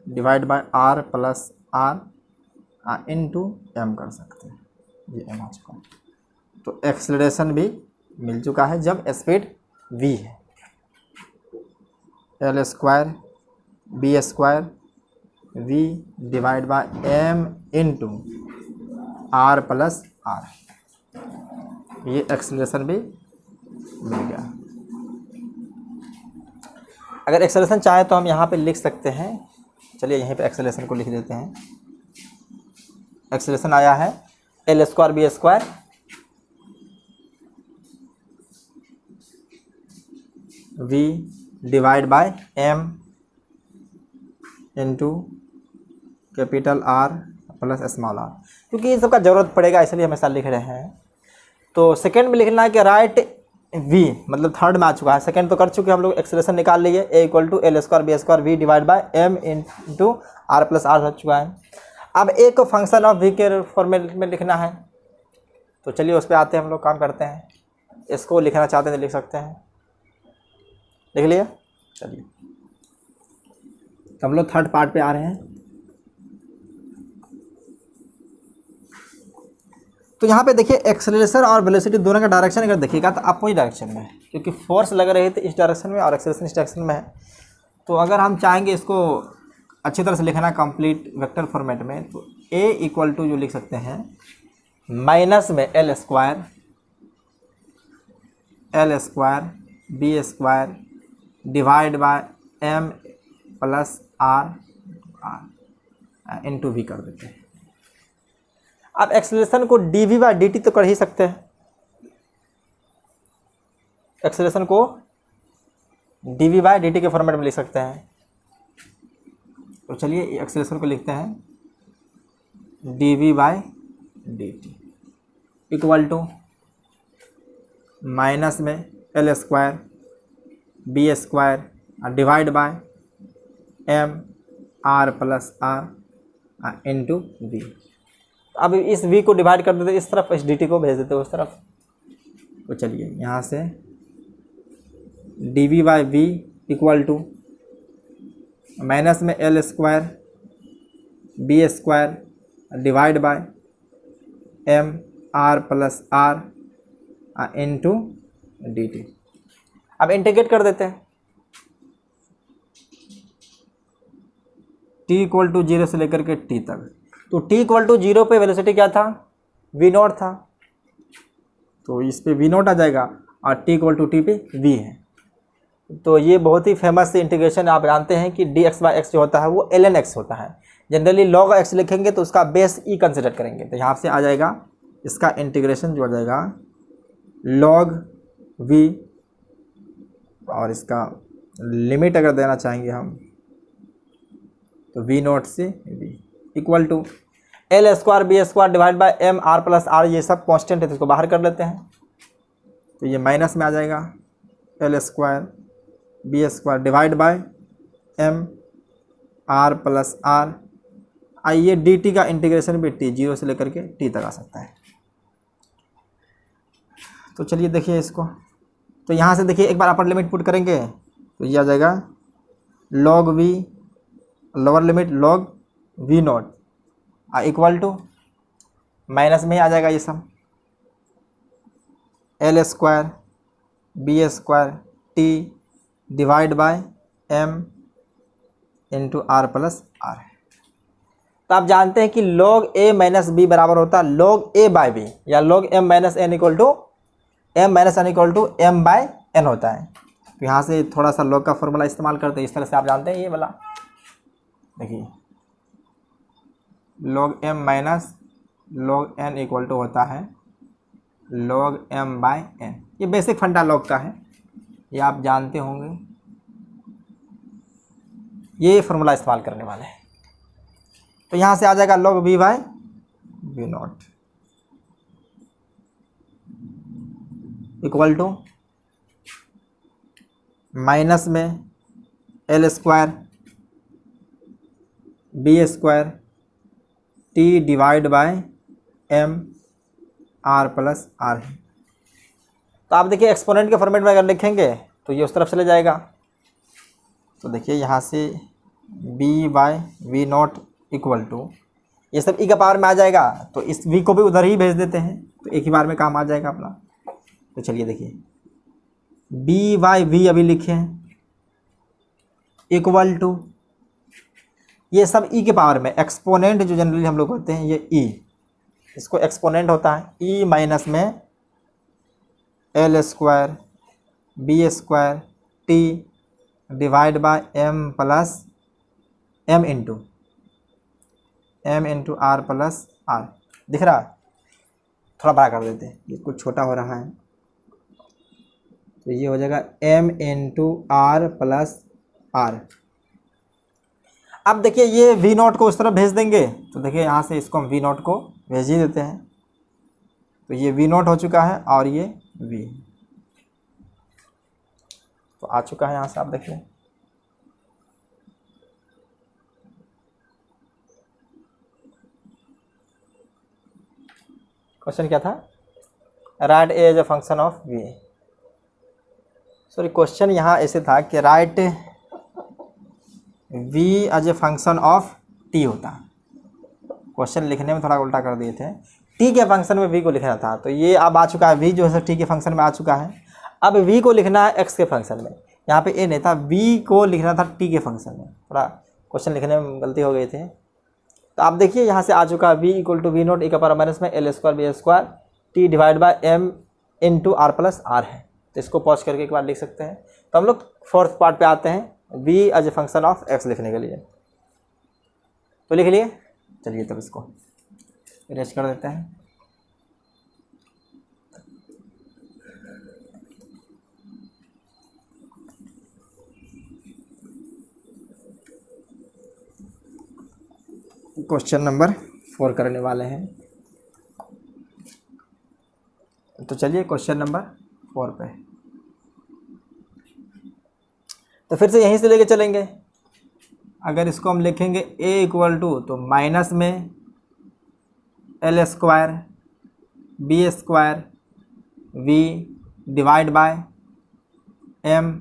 divide by R plus R into M कर सकते हैं, ये एम आ चुका है। तो एक्सेलरेशन भी मिल चुका है जब स्पीड v है, L square B square v divide by M into R plus R, ये एक्सेलरेशन भी मिल गया। अगर एक्सेलरेशन चाहे तो हम यहाँ पे लिख सकते हैं, चलिए यहीं पे एक्सेलरेशन को लिख देते हैं। एक्सेलरेशन आया है L square B square v divide by m into capital R plus small r, क्योंकि इन सब का ज़रूरत पड़ेगा इसलिए हमेशा लिख रहे हैं। तो सेकंड में लिखना है कि राइट v, मतलब थर्ड में आ चुका है, सेकंड तो कर चुके हम लोग, एक्सेलरेशन निकाल लिए, a equal to L square B square v divide by m into R plus R हो चुका है। अब a को फंक्शन ऑफ v के फॉर्मेट में लिखना है, तो चलिए उस पर आते हैं, हम लोग काम करते हैं। इसको लिखना चाहते हैं तो लिख सकते हैं, लिख लिया। चलिए तो हम लोग थर्ड पार्ट पे आ रहे हैं। तो यहाँ पे देखिए एक्सेलरेशन और वेलोसिटी दोनों का डायरेक्शन अगर देखिएगा तो अपोजिट डायरेक्शन में है, क्योंकि फोर्स लग रही थी इस डायरेक्शन में और एक्सेलरेशन इस डायरेक्शन में है। तो अगर हम चाहेंगे इसको अच्छी तरह से लिखना कंप्लीट वेक्टर फॉर्मेट में, तो a इक्वल टू जो लिख सकते हैं माइनस में L square B square divide by m plus R into V कर देते हैं। अब एक्सेलरेशन को डी बाय डी टी तो कर ही सकते हैं, एक्सेलरेशन को डी बाय डी टी के फॉर्मेट में लिख सकते हैं। तो चलिए एक्सेलरेशन को लिखते हैं D by D T equal to minus में L square B square divide by M R plus R into V. अब इस v को डिवाइड कर देते इस तरफ, इस dt को भेज देते उस तरफ। तो चलिए यहाँ से dv by V equal to minus में L square B square divide by M R plus R into D T. अब इंटीग्रेट कर देते हैं, t इक्वल टू 0 से लेकर के t तक। तो t इक्वल टू 0 पे वेलोसिटी क्या था, v नॉट था, तो इस पे v नॉट आ जाएगा, और t इक्वल टू टी पे v है। तो ये बहुत ही फेमस इंटीग्रेशन आप जानते हैं कि dx बाई एक्स जो होता है वो ln x होता है। जनरली log x लिखेंगे तो उसका बेस e कंसिडर करेंगे, तो यहाँ से आ जाएगा इसका इंटीग्रेशन जो आ जाएगा log v, और इसका लिमिट अगर देना चाहेंगे हम तो v नॉट से v equal to L square B square divide by M R plus R, ये सब कांस्टेंट है तो इसको बाहर कर लेते हैं, तो ये माइनस में आ जाएगा L square B square divide by M R plus R. आइए डी टी का इंटीग्रेशन भी टी 0 से लेकर के टी तक आ सकता है। तो चलिए देखिए इसको, तो यहाँ से देखिए एक बार अपर लिमिट पुट करेंगे तो ये आ जाएगा log V, lower limit log V naught equal to minus में ही आ जाएगा ये सब L square B square T divide by M into R plus R है। तो आप जानते हैं कि log a माइनस बी बराबर होता है log a बाई बी, या log m minus N equal to m by n होता है। तो यहाँ से थोड़ा सा log का फॉर्मूला इस्तेमाल करते हैं, इस तरह से आप जानते हैं ये वाला, देखिए log m minus log n equal to होता है log m बाई n। ये बेसिक फंडा log का है, ये आप जानते होंगे, ये फॉर्मूला इस्तेमाल करने वाले हैं। तो यहाँ से आ जाएगा log v by v not equal to minus में L square B square T divide by M R plus R है। तो आप देखिए एक्सपोनेंट के फॉर्मेट में अगर लिखेंगे तो ये उस तरफ चले जाएगा। तो देखिए यहाँ से b by V naught equal to, ये सब e का पावर में आ जाएगा, तो इस v को भी उधर ही भेज देते हैं, तो एक ही बार में काम आ जाएगा अपना। तो चलिए देखिए b बाई वी अभी लिखे हैं इक्वल टू, ये सब e के पावर में, एक्सपोनेंट जो जनरली हम लोग होते हैं ये e, इसको एक्सपोनेंट होता है e माइनस में L square B square T divide by m plus m into R plus R. दिख रहा है? थोड़ा बड़ा कर देते हैं, ये कुछ छोटा हो रहा है, तो ये हो जाएगा m into R plus R. अब देखिए ये v नॉट को उस तरफ भेज देंगे, तो देखिए यहाँ से इसको हम v नॉट को भेज ही देते हैं, तो ये v नॉट हो चुका है और ये v तो आ चुका है यहाँ से। आप देखिए क्वेश्चन क्या था, write a as a function of v। Sorry, question यहाँ ऐसे था कि write v as a function of t होता। क्वेश्चन लिखने में थोड़ा उल्टा कर दिए थे, t के फंक्शन में v को लिखना था, तो ये अब आ चुका है, v जो है t के फंक्शन में आ चुका है। अब v को लिखना है x के फंक्शन में, यहाँ पे a नहीं था, v को लिखना था t के फंक्शन में, थोड़ा क्वेश्चन लिखने में गलती हो गई थी। तो आप देखिए यहाँ से आ चुका v equal to V naught e का पावर माइनस में L square B square T divide by m into R plus R है। तो इसको पॉज करके एक बार लिख सकते हैं। तो हम लोग फोर्थ पार्ट पे आते हैं, v as a function of x लिखने के लिए। तो लिख लिए, चलिए तब इसको इरेज कर देते हैं। क्वेश्चन नंबर 4 करने वाले हैं, तो चलिए क्वेश्चन नंबर 4 पे। तो फिर से यहीं से लेके चलेंगे। अगर इसको हम लिखेंगे a इक्वल टू, तो माइनस में L square B square V divide by m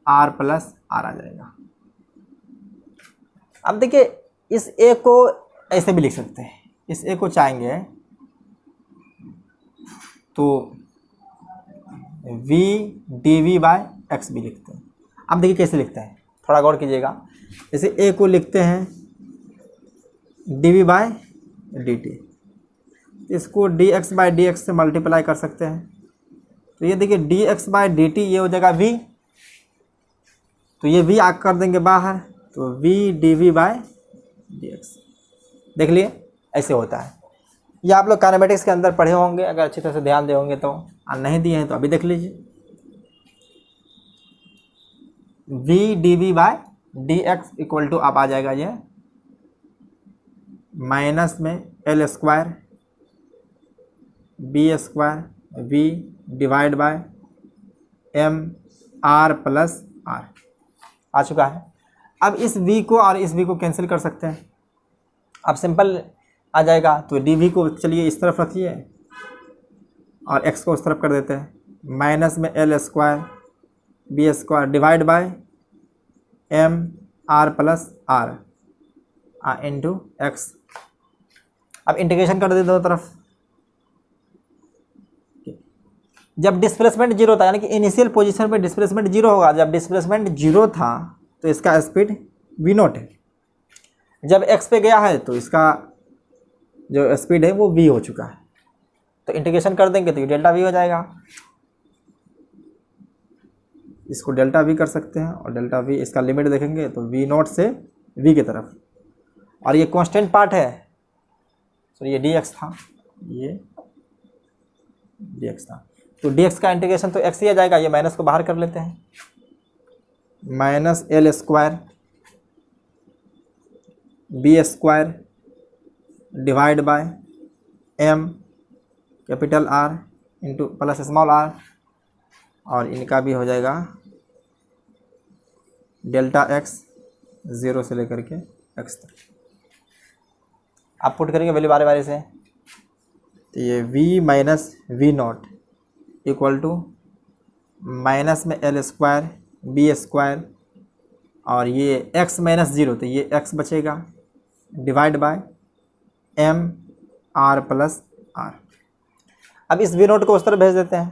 R plus R आ जाएगा। अब देखिए इस a को ऐसे भी लिख सकते हैं, इस a को चाहेंगे तो v dv बाय एक्स भी लिखते हैं। अब देखिए कैसे लिखते हैं, थोड़ा गौर कीजिएगा। जैसे a को लिखते हैं dv बाय dt, इसको dx बाय dx से मल्टीप्लाई कर सकते हैं। तो ये देखिए dx बाय dt ये हो जाएगा v, तो ये v आग कर देंगे बाहर, तो v dv बाय dx। देख लिए ऐसे होता है। ये आप लोग काइनेमेटिक्स के अंदर पढ़े होंगे, अगर अच्छी तरह से ध्यान दे होंगे तो, और नहीं दिए हैं तो अभी देख लीजिए। v dv by dx equal to आप आ जाएगा ये माइनस में L square B square v divide by m R plus R आ चुका है। अब इस v को और इस v को कैंसिल कर सकते हैं, अब सिंपल आ जाएगा। तो dv को चलिए इस तरफ रखिए और x को उस तरफ कर देते हैं, माइनस में L square B square divide by m R plus R into X. अब इंटीग्रेशन कर देते दोनों तरफ। जब डिस्प्लेसमेंट जीरो था, यानी कि इनिशियल पोजीशन पे डिस्प्लेसमेंट जीरो होगा, जब डिस्प्लेसमेंट जीरो था तो इसका स्पीड वी नॉट है। जब एक्स पे गया है तो इसका जो स्पीड है वो वी हो चुका है, तो इंटीग्रेशन कर देंगे तो ये डेल्टा वी हो जाएगा। इसको डेल्टा वी कर सकते हैं, और डेल्टा वी इसका लिमिट देखेंगे तो वी नॉट से वी की तरफ, और ये कांस्टेंट पार्ट है, तो ये डी एक्स था, ये डी एक्स था, तो डी एक्स का इंटीग्रेशन तो एक्स ही आ जाएगा। ये माइनस को बाहर कर लेते हैं, minus L square B square divide by M capital R into plus small R, और इनका भी हो जाएगा डेल्टा एक्स 0 से लेकर के एक्स तक। आप पुट करेंगे वैल्यू बारी बारी से, तो ये v minus V naught equal to minus में एल स्क्वायर बी स्क्वायर, और ये x माइनस 0 तो ये x बचेगा, divide by M R plus R. अब इस वी नॉट को उस तरफ भेज देते हैं,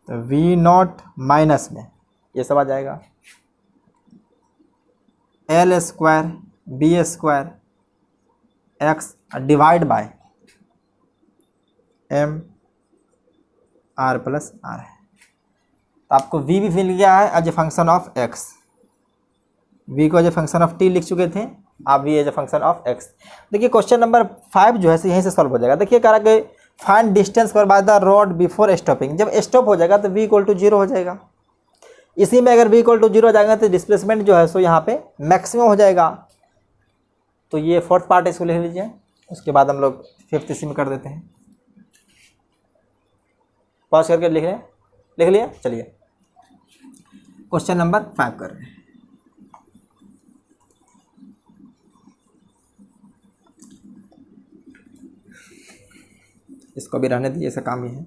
तो वी नॉट माइनस में ये सब आ जाएगा L square B square X divide by M R plus R है। तो आपको v भी मिल गया है as a function of x, v को as a function of t लिख चुके थे, आप v as a function of x। देखिए क्वेश्चन नंबर 5 जो है यहीं से सॉल्व हो जाएगा। देखिए कह रहा है फाइंड डिस्टेंस पर by the road before stopping. जब स्टॉप हो जाएगा तो v इक्वल टू 0 हो जाएगा। इसी में अगर v इक्वल टू 0 हो जाएगा तो डिस्प्लेसमेंट जो है सो यहाँ पे मैक्सिमम हो जाएगा। तो ये फोर्थ पार्ट इसको लिख लीजिए, उसके बाद हम लोग फिफ्थ इसी में कर देते हैं। पॉज करके लिख लिया। चलिए क्वेश्चन नंबर 5 कर रहे हैं। इसको भी रहने दीजिए, ऐसा काम ही है।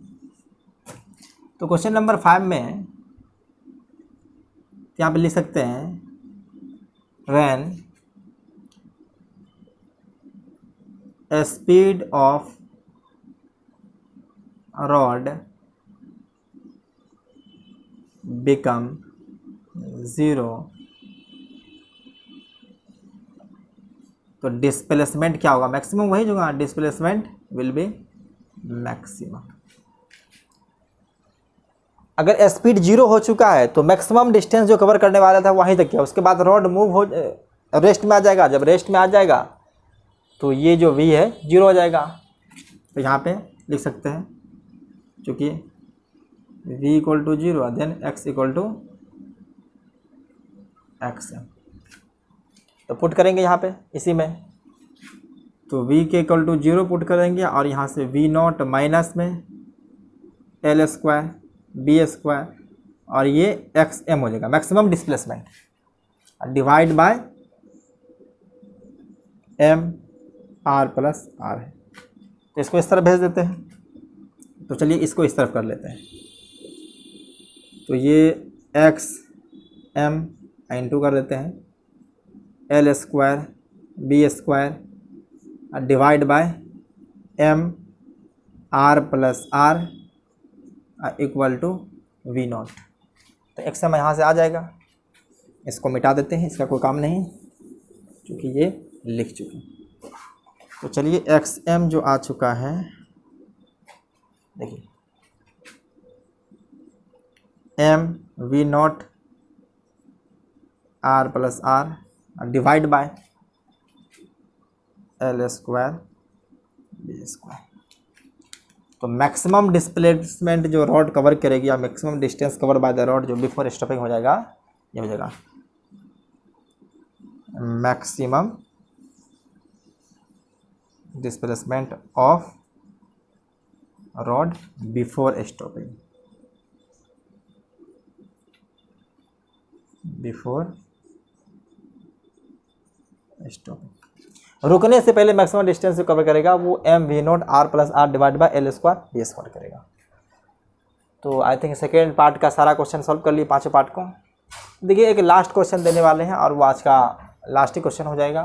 तो क्वेश्चन नंबर 5 में यहाँ पे लिख सकते हैं when a speed of rod become 0 तो डिस्प्लेसमेंट क्या होगा, मैक्सिमम वही होगा, डिस्प्लेसमेंट विल बी मैक्सिमम। अगर स्पीड 0 हो चुका है तो मैक्सिमम डिस्टेंस जो कवर करने वाला था वहीं तक किया, उसके बाद रॉड मूव हो रेस्ट में आ जाएगा। जब रेस्ट में आ जाएगा तो ये जो v है 0 हो जाएगा। तो यहाँ पे लिख सकते हैं चूँकि v equal to 0 then x equal to X है, तो पुट करेंगे यहाँ पे इसी में, तो v के इक्वल टू 0 पुट करेंगे, और यहाँ से v नॉट माइनस में एल स्क्वायर बी स्क्वायर, और ये एक्स एम हो जाएगा maximum displacement, divide by M R plus R है। तो इसको इस तरफ भेज देते हैं। तो चलिए इसको इस तरफ कर लेते हैं। तो ये एक्स एम इंटू कर देते हैं L square B square divide by M R plus R equal to V naught. तो एक्स एम यहाँ से आ जाएगा, इसको मिटा देते हैं, इसका कोई काम नहीं क्योंकि ये लिख चुके हैं। तो चलिए एक्स एम जो आ चुका है, देखिए M V naught R plus R divide by L square B square. तो मैक्सिमम डिस्प्लेसमेंट जो रॉड कवर करेगी या maximum distance cover by the rod जो बिफोर स्टॉपिंग हो जाएगा, ये हो जाएगा maximum displacement of rod before stopping, रुकने से पहले मैक्सिमम डिस्टेंस जो कवर करेगा वो M V naught R plus R divide by L square B square करेगा। तो आई थिंक सेकेंड पार्ट का सारा क्वेश्चन सॉल्व कर लिए, 5 पार्ट को। देखिए एक लास्ट क्वेश्चन देने वाले हैं और वो आज का लास्ट ही क्वेश्चन हो जाएगा,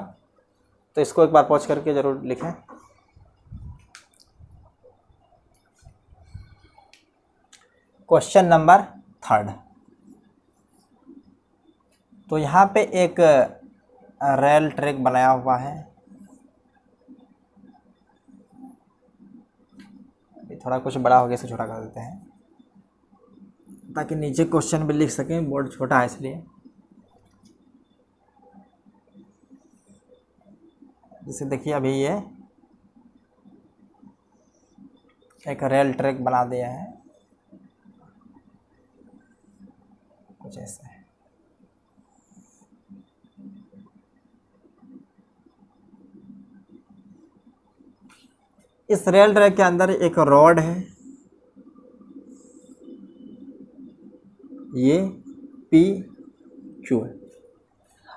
तो इसको एक बार पॉज करके जरूर लिखें। क्वेश्चन नंबर 3 तो यहाँ पे एक रेल ट्रैक बनाया हुआ है, थोड़ा कुछ बड़ा हो गया, इसे छोटा कर देते हैं ताकि नीचे क्वेश्चन भी लिख सकें, बोर्ड छोटा है इसलिए। जैसे देखिए अभी ये एक रेल ट्रैक बना दिया है, कुछ ऐसा है। इस रेल ट्रैक के अंदर एक रॉड है, ये पी क्यू है।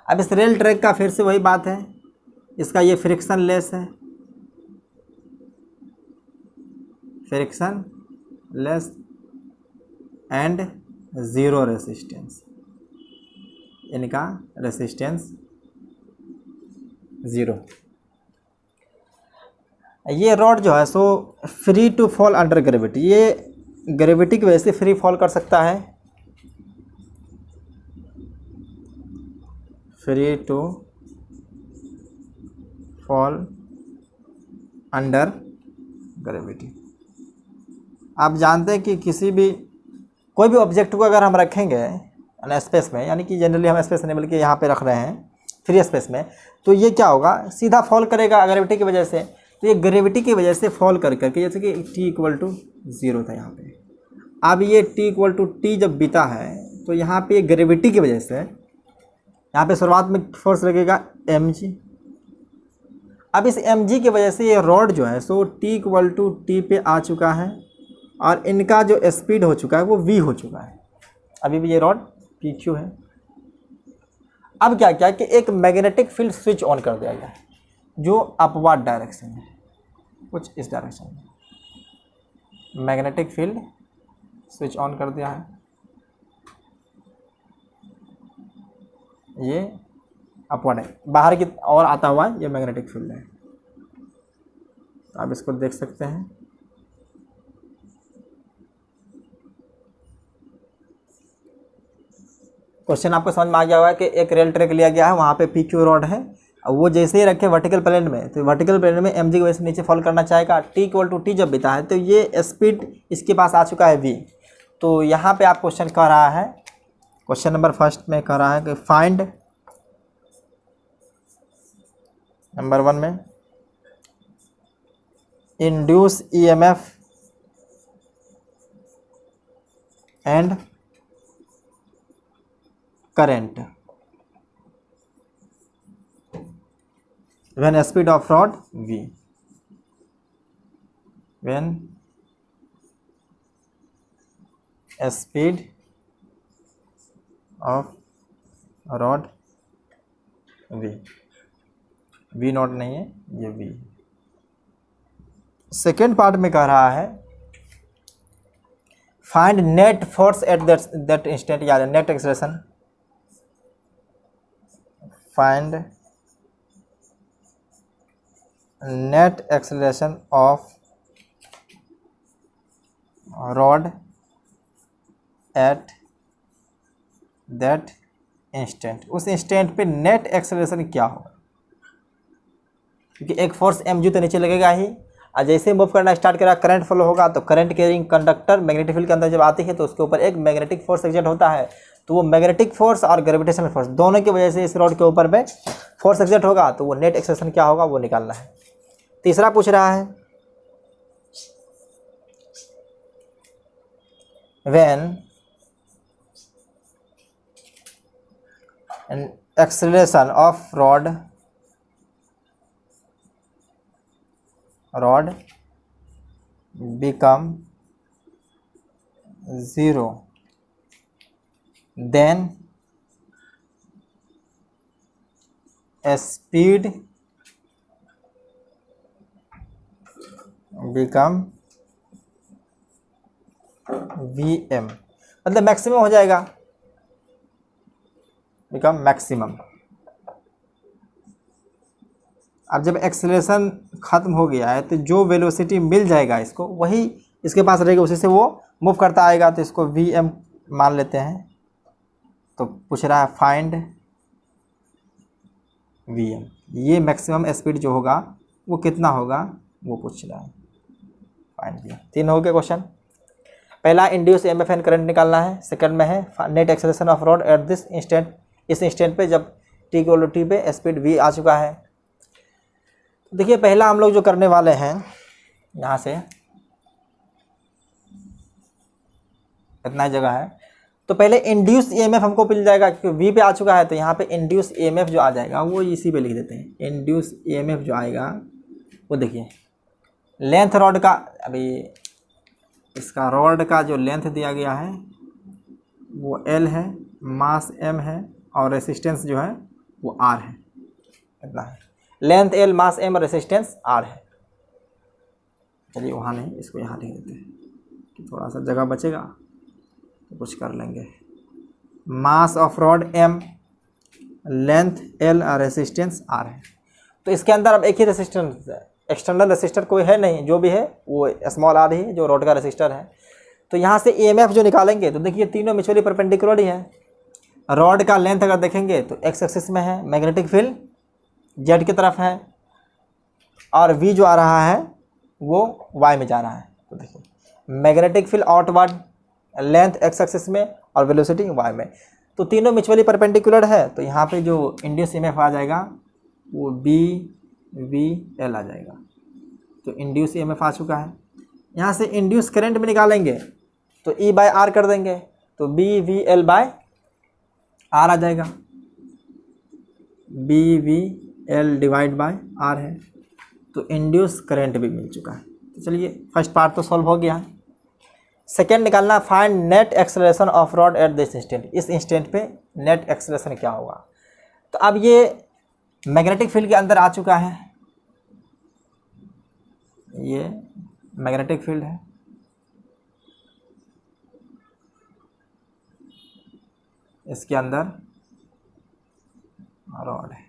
अब इस रेल ट्रैक का फिर से वही बात है, इसका ये फ्रिक्शन लेस है, frictionless and zero resistance, इनका रेसिस्टेंस ज़ीरो। ये रॉड जो है so free to fall under gravity, ये ग्रेविटी की वजह से फ्री फॉल कर सकता है, free to fall under gravity. आप जानते हैं कि किसी भी कोई भी ऑब्जेक्ट को अगर हम रखेंगे स्पेस में, यानी कि जनरली हम स्पेस नहीं बल्कि यहाँ पे रख रहे हैं फ्री स्पेस में, तो ये क्या होगा, सीधा फॉल करेगा ग्रेविटी की वजह से। तो ये ग्रेविटी की वजह से फॉल कर करके, जैसे कि t इक्वल टू 0 था यहाँ पे, अब ये t इक्वल टू t जब बीता है तो यहाँ पे ग्रेविटी की वजह से यहाँ पे शुरुआत में फोर्स लगेगा mg। अब इस mg की वजह से ये रॉड जो है सो t इक्वल टू t पे आ चुका है और इनका जो स्पीड हो चुका है वो v हो चुका है। अभी भी ये रॉड pq है। अब क्या क्या कि एक मैग्नेटिक फील्ड स्विच ऑन कर दिया गया है जो अपवर्ड डायरेक्शन में, कुछ इस डायरेक्शन में मैग्नेटिक फील्ड स्विच ऑन कर दिया है, ये अपवर्ड है, बाहर की ओर आता हुआ ये मैग्नेटिक फील्ड है। तो आप इसको देख सकते हैं। क्वेश्चन आपको समझ में आ गया होगा कि एक रेल ट्रैक लिया गया है, वहाँ पे पी क्यू रॉड है, वो जैसे ही रखे वर्टिकल प्लेन में, तो वर्टिकल प्लेन में एम जी की वजह से नीचे फॉल करना चाहेगा। टी इक्वल टू टी जब बीता है तो ये स्पीड इसके पास आ चुका है वी। तो यहाँ पे आप क्वेश्चन कह रहा है, क्वेश्चन नंबर फर्स्ट में कह रहा है कि फाइंड, नंबर 1 में induce EMF and current when speed of rod v, when speed of rod v not नहीं है, ये v। सेकेंड पार्ट में कह रहा है find net force at that instant, या net acceleration, find net acceleration of rod at that instant, उस instant पे नेट एक्सेलरेशन क्या होगा, क्योंकि एक फोर्स mg तो नीचे लगेगा ही, और जैसे मूव करना स्टार्ट करा करंट फ्लो होगा, तो current carrying conductor magnetic field के अंदर जब आती है तो उसके ऊपर एक मैग्नेटिक फोर्स एक्सर्ट होता है। तो वो मैग्नेटिक फोर्स और ग्रेविटेशनल फोर्स दोनों की वजह से इस रॉड के ऊपर में फोर्स एक्सर्ट होगा, तो वो नेट एक्सेलरेशन क्या होगा वो निकालना है। तीसरा पूछ रहा है when an acceleration of rod become 0, then a speed become vm, मतलब मैक्सिमम हो जाएगा, बिकम मैक्सिमम। अब जब एक्सेलरेशन ख़त्म हो गया है तो जो वेलोसिटी मिल जाएगा इसको, वही इसके पास रहेगा, उसी से वो मूव करता आएगा, तो इसको vm मान लेते हैं। तो पूछ रहा है फाइंड Vm, ये मैक्सिमम स्पीड जो होगा वो कितना होगा वो पूछ रहा है, फाइंड किया। 3 हो गया क्वेश्चन। पहला इंड्यूस EMF एंड करंट निकालना है। सेकंड में है net acceleration of rod at this instant, इस इंस्टेंट पे जब t इक्वल टू t पे स्पीड v आ चुका है। देखिए पहला हम लोग जो करने वाले हैं, यहाँ से इतना जगह है, तो पहले इंड्यूस EMF हमको मिल जाएगा क्योंकि v पे आ चुका है, तो यहाँ पे इंड्यूस EMF जो आ जाएगा वो इसी पे लिख देते हैं। इंड्यूस EMF जो आएगा वो देखिए लेंथ रॉड का, अभी इसका रॉड का जो लेंथ दिया गया है वो L है, मास M है और रेसिस्टेंस जो है वो R है, इतना है। लेंथ L, मास M और रेसिस्टेंस R है। चलिए वहाँ नहीं, इसको यहाँ लिख देते हैं कि थोड़ा सा जगह बचेगा तो कुछ कर लेंगे। Mass of rod M, length L और रेसिस्टेंस R है। तो इसके अंदर अब एक ही रेसिस्टेंस है, एक्सटर्नल रेसिस्टर कोई है नहीं, जो भी है वो स्मॉल r ही जो रॉड का रेसिस्टर है। तो यहाँ से EMF जो निकालेंगे तो देखिए तीनों म्यूचुअली परपेंडिकुलर ही है। रॉड का लेंथ अगर देखेंगे तो x एक्सिस में है, मैग्नेटिक फील्ड z की तरफ है और v जो आ रहा है वो y में जा रहा है। तो देखिए magnetic field outward, length x axis में और वेलोसिटी y में, तो तीनों म्यूचुअली परपेंडिकुलर है। तो यहाँ पे जो इंड्यूस EMF आ जाएगा वो BVL आ जाएगा। तो इंड्यूस EMF आ चुका है। यहाँ से इंड्यूस करंट में निकालेंगे तो E/R कर देंगे, तो BVL/R आ जाएगा। BVL/R है, तो इंड्यूस करंट भी मिल चुका है। तो चलिए फर्स्ट पार्ट तो सॉल्व हो गया। सेकेंड निकालना, find net acceleration of rod at this instant, इस इंस्टेंट पे नेट एक्सेलरेशन क्या होगा। तो अब ये मैग्नेटिक फील्ड के अंदर आ चुका है, ये मैग्नेटिक फील्ड है, इसके अंदर रॉड है।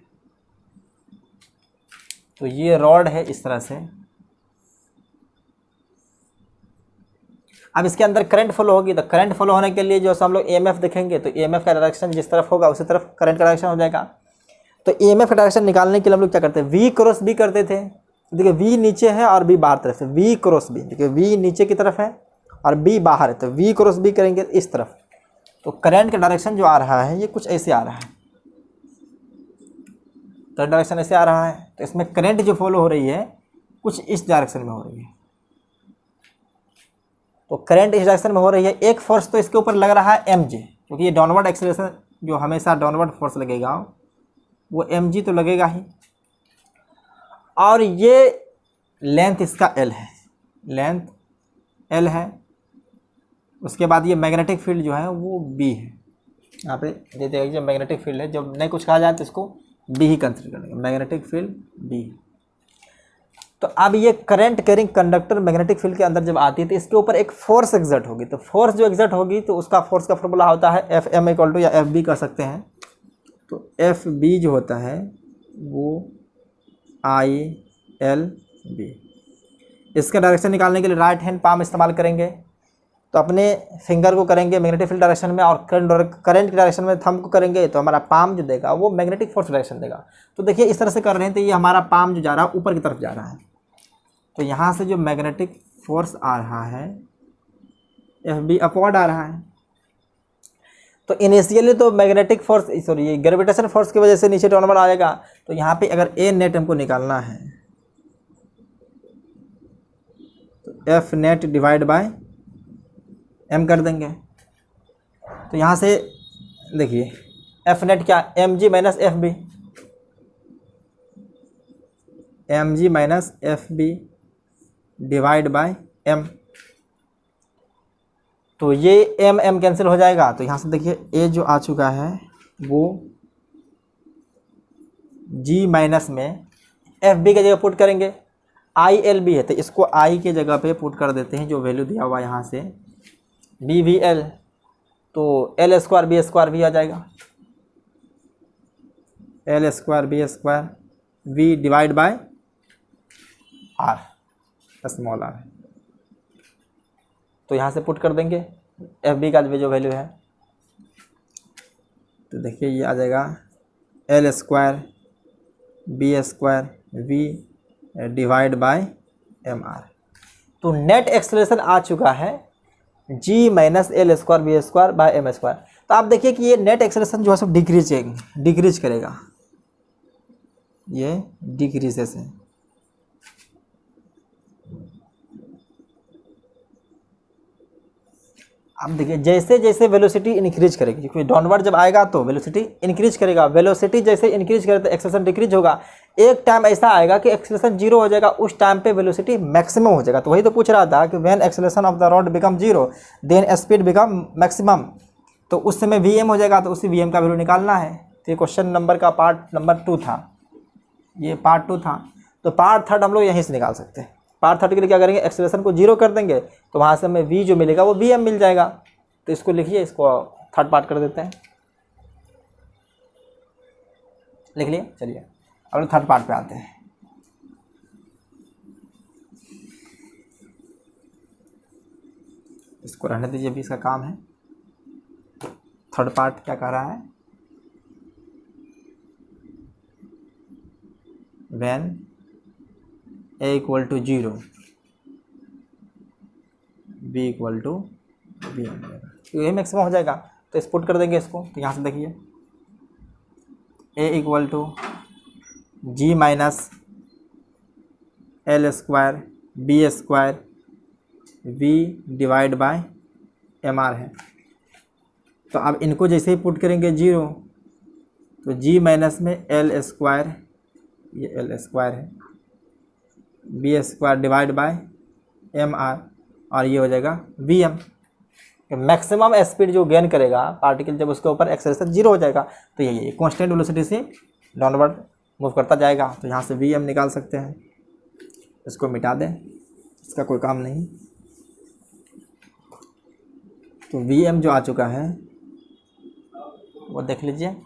तो ये रॉड है इस तरह से। अब इसके अंदर करंट फ्लो होगी, तो करंट फ्लो होने के लिए जो हम लोग EMF देखेंगे तो EMF का डायरेक्शन जिस तरफ होगा उसी तरफ करंट का डायरेक्शन हो जाएगा। तो EMF का डायरेक्शन निकालने के लिए हम लोग क्या करते हैं, V क्रॉस B करते थे। तो देखिए V नीचे है और B बाहर तरफ है, V क्रॉस B, देखिए V नीचे की तरफ है और B बाहर है, तो V क्रॉस B करेंगे इस तरफ। तो करंट का डायरेक्शन जो आ रहा है ये कुछ ऐसे आ रहा है, तो डायरेक्शन ऐसे आ रहा है। तो इसमें करंट जो फॉलो हो रही है कुछ इस डायरेक्शन में हो रही है। तो करंट इस डायरेक्शन में हो रही है। एक फोर्स तो इसके ऊपर लग रहा है mg, क्योंकि ये डाउनवर्ड एक्सेलरेशन जो हमेशा डाउनवर्ड फोर्स लगेगा वो mg तो लगेगा ही। और ये लेंथ इसका L है, लेंथ L है। उसके बाद ये मैग्नेटिक फील्ड जो है वो B है। यहाँ पे दे देगा जो मैग्नेटिक फील्ड है, जब नहीं कुछ कहा जाए तो इसको B ही कंसिडर करेंगे, मैग्नेटिक फील्ड B। तो अब ये current carrying conductor magnetic field के अंदर जब आती है तो इसके ऊपर एक फोर्स एग्जर्ट होगी। तो फोर्स जो एग्जर्ट होगी तो उसका फोर्स का फॉर्मूला होता है Fm इक्वल टू या FB कर सकते हैं। तो FB जो होता है वो ILB। इसका डायरेक्शन निकालने के लिए राइट हैंड पाम इस्तेमाल करेंगे, तो अपने फिंगर को करेंगे मैग्नेटिक फील्ड डायरेक्शन में और करंट के डायरेक्शन में थंब को करेंगे, तो हमारा पाम जो देगा वो मैग्नेटिक फोर्स डायरेक्शन देगा। तो देखिए इस तरह से कर रहे हैं तो ये हमारा पाम जो जा रहा है ऊपर की तरफ जा रहा है। तो यहाँ से जो मैग्नेटिक फोर्स आ रहा है FB अपवर्ड आ रहा है। तो इनिशियली तो मैग्नेटिक फोर्स ये ग्रेविटेशन फोर्स की वजह से नीचे डाउनवर्ड आएगा। तो यहाँ पे अगर A नेट हमको निकालना है तो F net divide by M कर देंगे। तो यहाँ से देखिए F नेट क्या, mg minus FB, mg minus FB divide by M। तो ये M कैंसिल हो जाएगा। तो यहाँ से देखिए A जो आ चुका है वो G माइनस में FB की जगह पुट करेंगे, ILB है तो इसको I के जगह पे पुट कर देते हैं जो वैल्यू दिया हुआ यहाँ से BVL, तो L square B square V आ जाएगा, L square B square V divide by R, small r है। तो यहाँ से पुट कर देंगे FB का जो वैल्यू है। तो देखिए ये आ जाएगा L square B square V divide by M R. तो नेट एक्सेलरेशन आ चुका है G minus L square B square by M square. तो आप देखिए कि ये नेट एक्सेलरेशन जो है सब डिक्रीज करेगा, ये डिक्रीजेस है। अब देखिए जैसे जैसे वेलोसिटी इंक्रीज करेगी, क्योंकि डाउनवर्ड जब आएगा तो वेलोसिटी इंक्रीज करेगा, वेलोसिटी जैसे इंक्रीज करे तो एक्सेलरेशन डिक्रीज होगा। एक टाइम ऐसा आएगा कि एक्सेलरेशन जीरो हो जाएगा, उस टाइम पे वेलोसिटी मैक्सिमम हो जाएगा। तो वही तो पूछ रहा था कि when acceleration of the rod become zero then speed become maximum, तो उस समय वीएम हो जाएगा, तो उसी वीएम का वैल्यू निकालना है। तो ये क्वेश्चन नंबर का पार्ट नंबर 2 था, ये पार्ट 2 था। तो पार्ट 3 हम लोग यहीं से निकाल सकते हैं। पार्ट 3 के लिए क्या करेंगे, एक्सेलरेशन को जीरो कर देंगे, तो वहाँ से हमें वी जो मिलेगा वो वीएम मिल जाएगा। तो इसको लिखिए, इसको थर्ड पार्ट कर देते हैं, लिख लिए। चलिए अब लोग थर्ड पार्ट पे आते हैं। इसको रहने दीजिए, अभी इसका काम है। थर्ड पार्ट क्या कह रहा है, when A equal to zero B equal to B M, तो ये मैक्सिमम हो जाएगा। तो इस पुट कर देंगे इसको। तो यहाँ से देखिए A equal to G minus L square B square V divide by M R है। तो अब इनको जैसे ही पुट करेंगे जीरो, तो जी माइनस में एल स्क्वायर, ये एल स्क्वायर है, B square divide by M R, और ये हो जाएगा वी एम। मैक्सिमम स्पीड जो गेन करेगा पार्टिकल जब उसके ऊपर एक्सेलरेशन जीरो हो जाएगा, तो ये कांस्टेंट वेलोसिटी से डाउनवर्ड मूव करता जाएगा। तो यहाँ से वी एम निकाल सकते हैं। इसको मिटा दें, इसका कोई काम नहीं। तो वी एम जो आ चुका है वो देख लीजिए,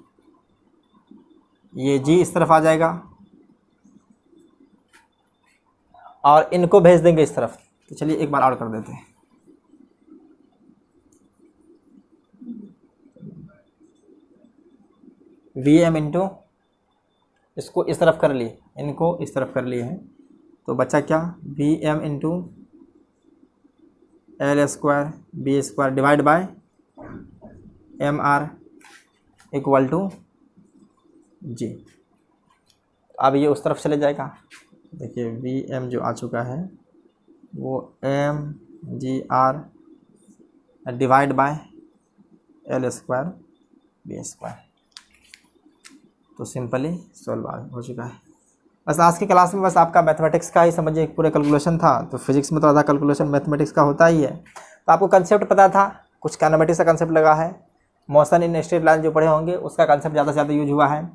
ये जी इस तरफ आ जाएगा और इनको भेज देंगे इस तरफ। तो चलिए एक बार और कर देते हैं। वी एम इंटू, इसको इस तरफ कर लिए, इनको इस तरफ कर लिए हैं, तो बचा क्या, V M into L square B square divide by M R equal to G. अब ये उस तरफ चले जाएगा। देखिए वी एम जो आ चुका है वो M G R divide by L square B square. तो सिंपली सॉल्व हो चुका है। बस आज की क्लास में बस आपका मैथमेटिक्स का ही समझिए पूरा कैलकुलेशन था। तो फिजिक्स में तो आधा कैलकुलेशन मैथमेटिक्स का होता ही है। तो आपको कंसेप्ट पता था, कुछ काइनेमेटिक्स का कंसेप्ट लगा है, मोशन इन स्ट्रेट लाइन जो पढ़े होंगे उसका कंसेप्ट ज़्यादा से ज़्यादा यूज हुआ है।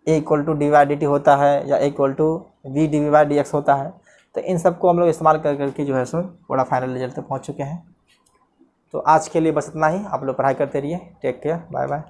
A equal to D by D T होता है या A equal to V D V by D X होता है। तो इन सबको हम लोग इस्तेमाल कर करके जो है सो बड़ा फाइनल रिजल्ट तक पहुँच चुके हैं। तो आज के लिए बस इतना ही। आप लोग पढ़ाई करते रहिए। Take care, bye bye.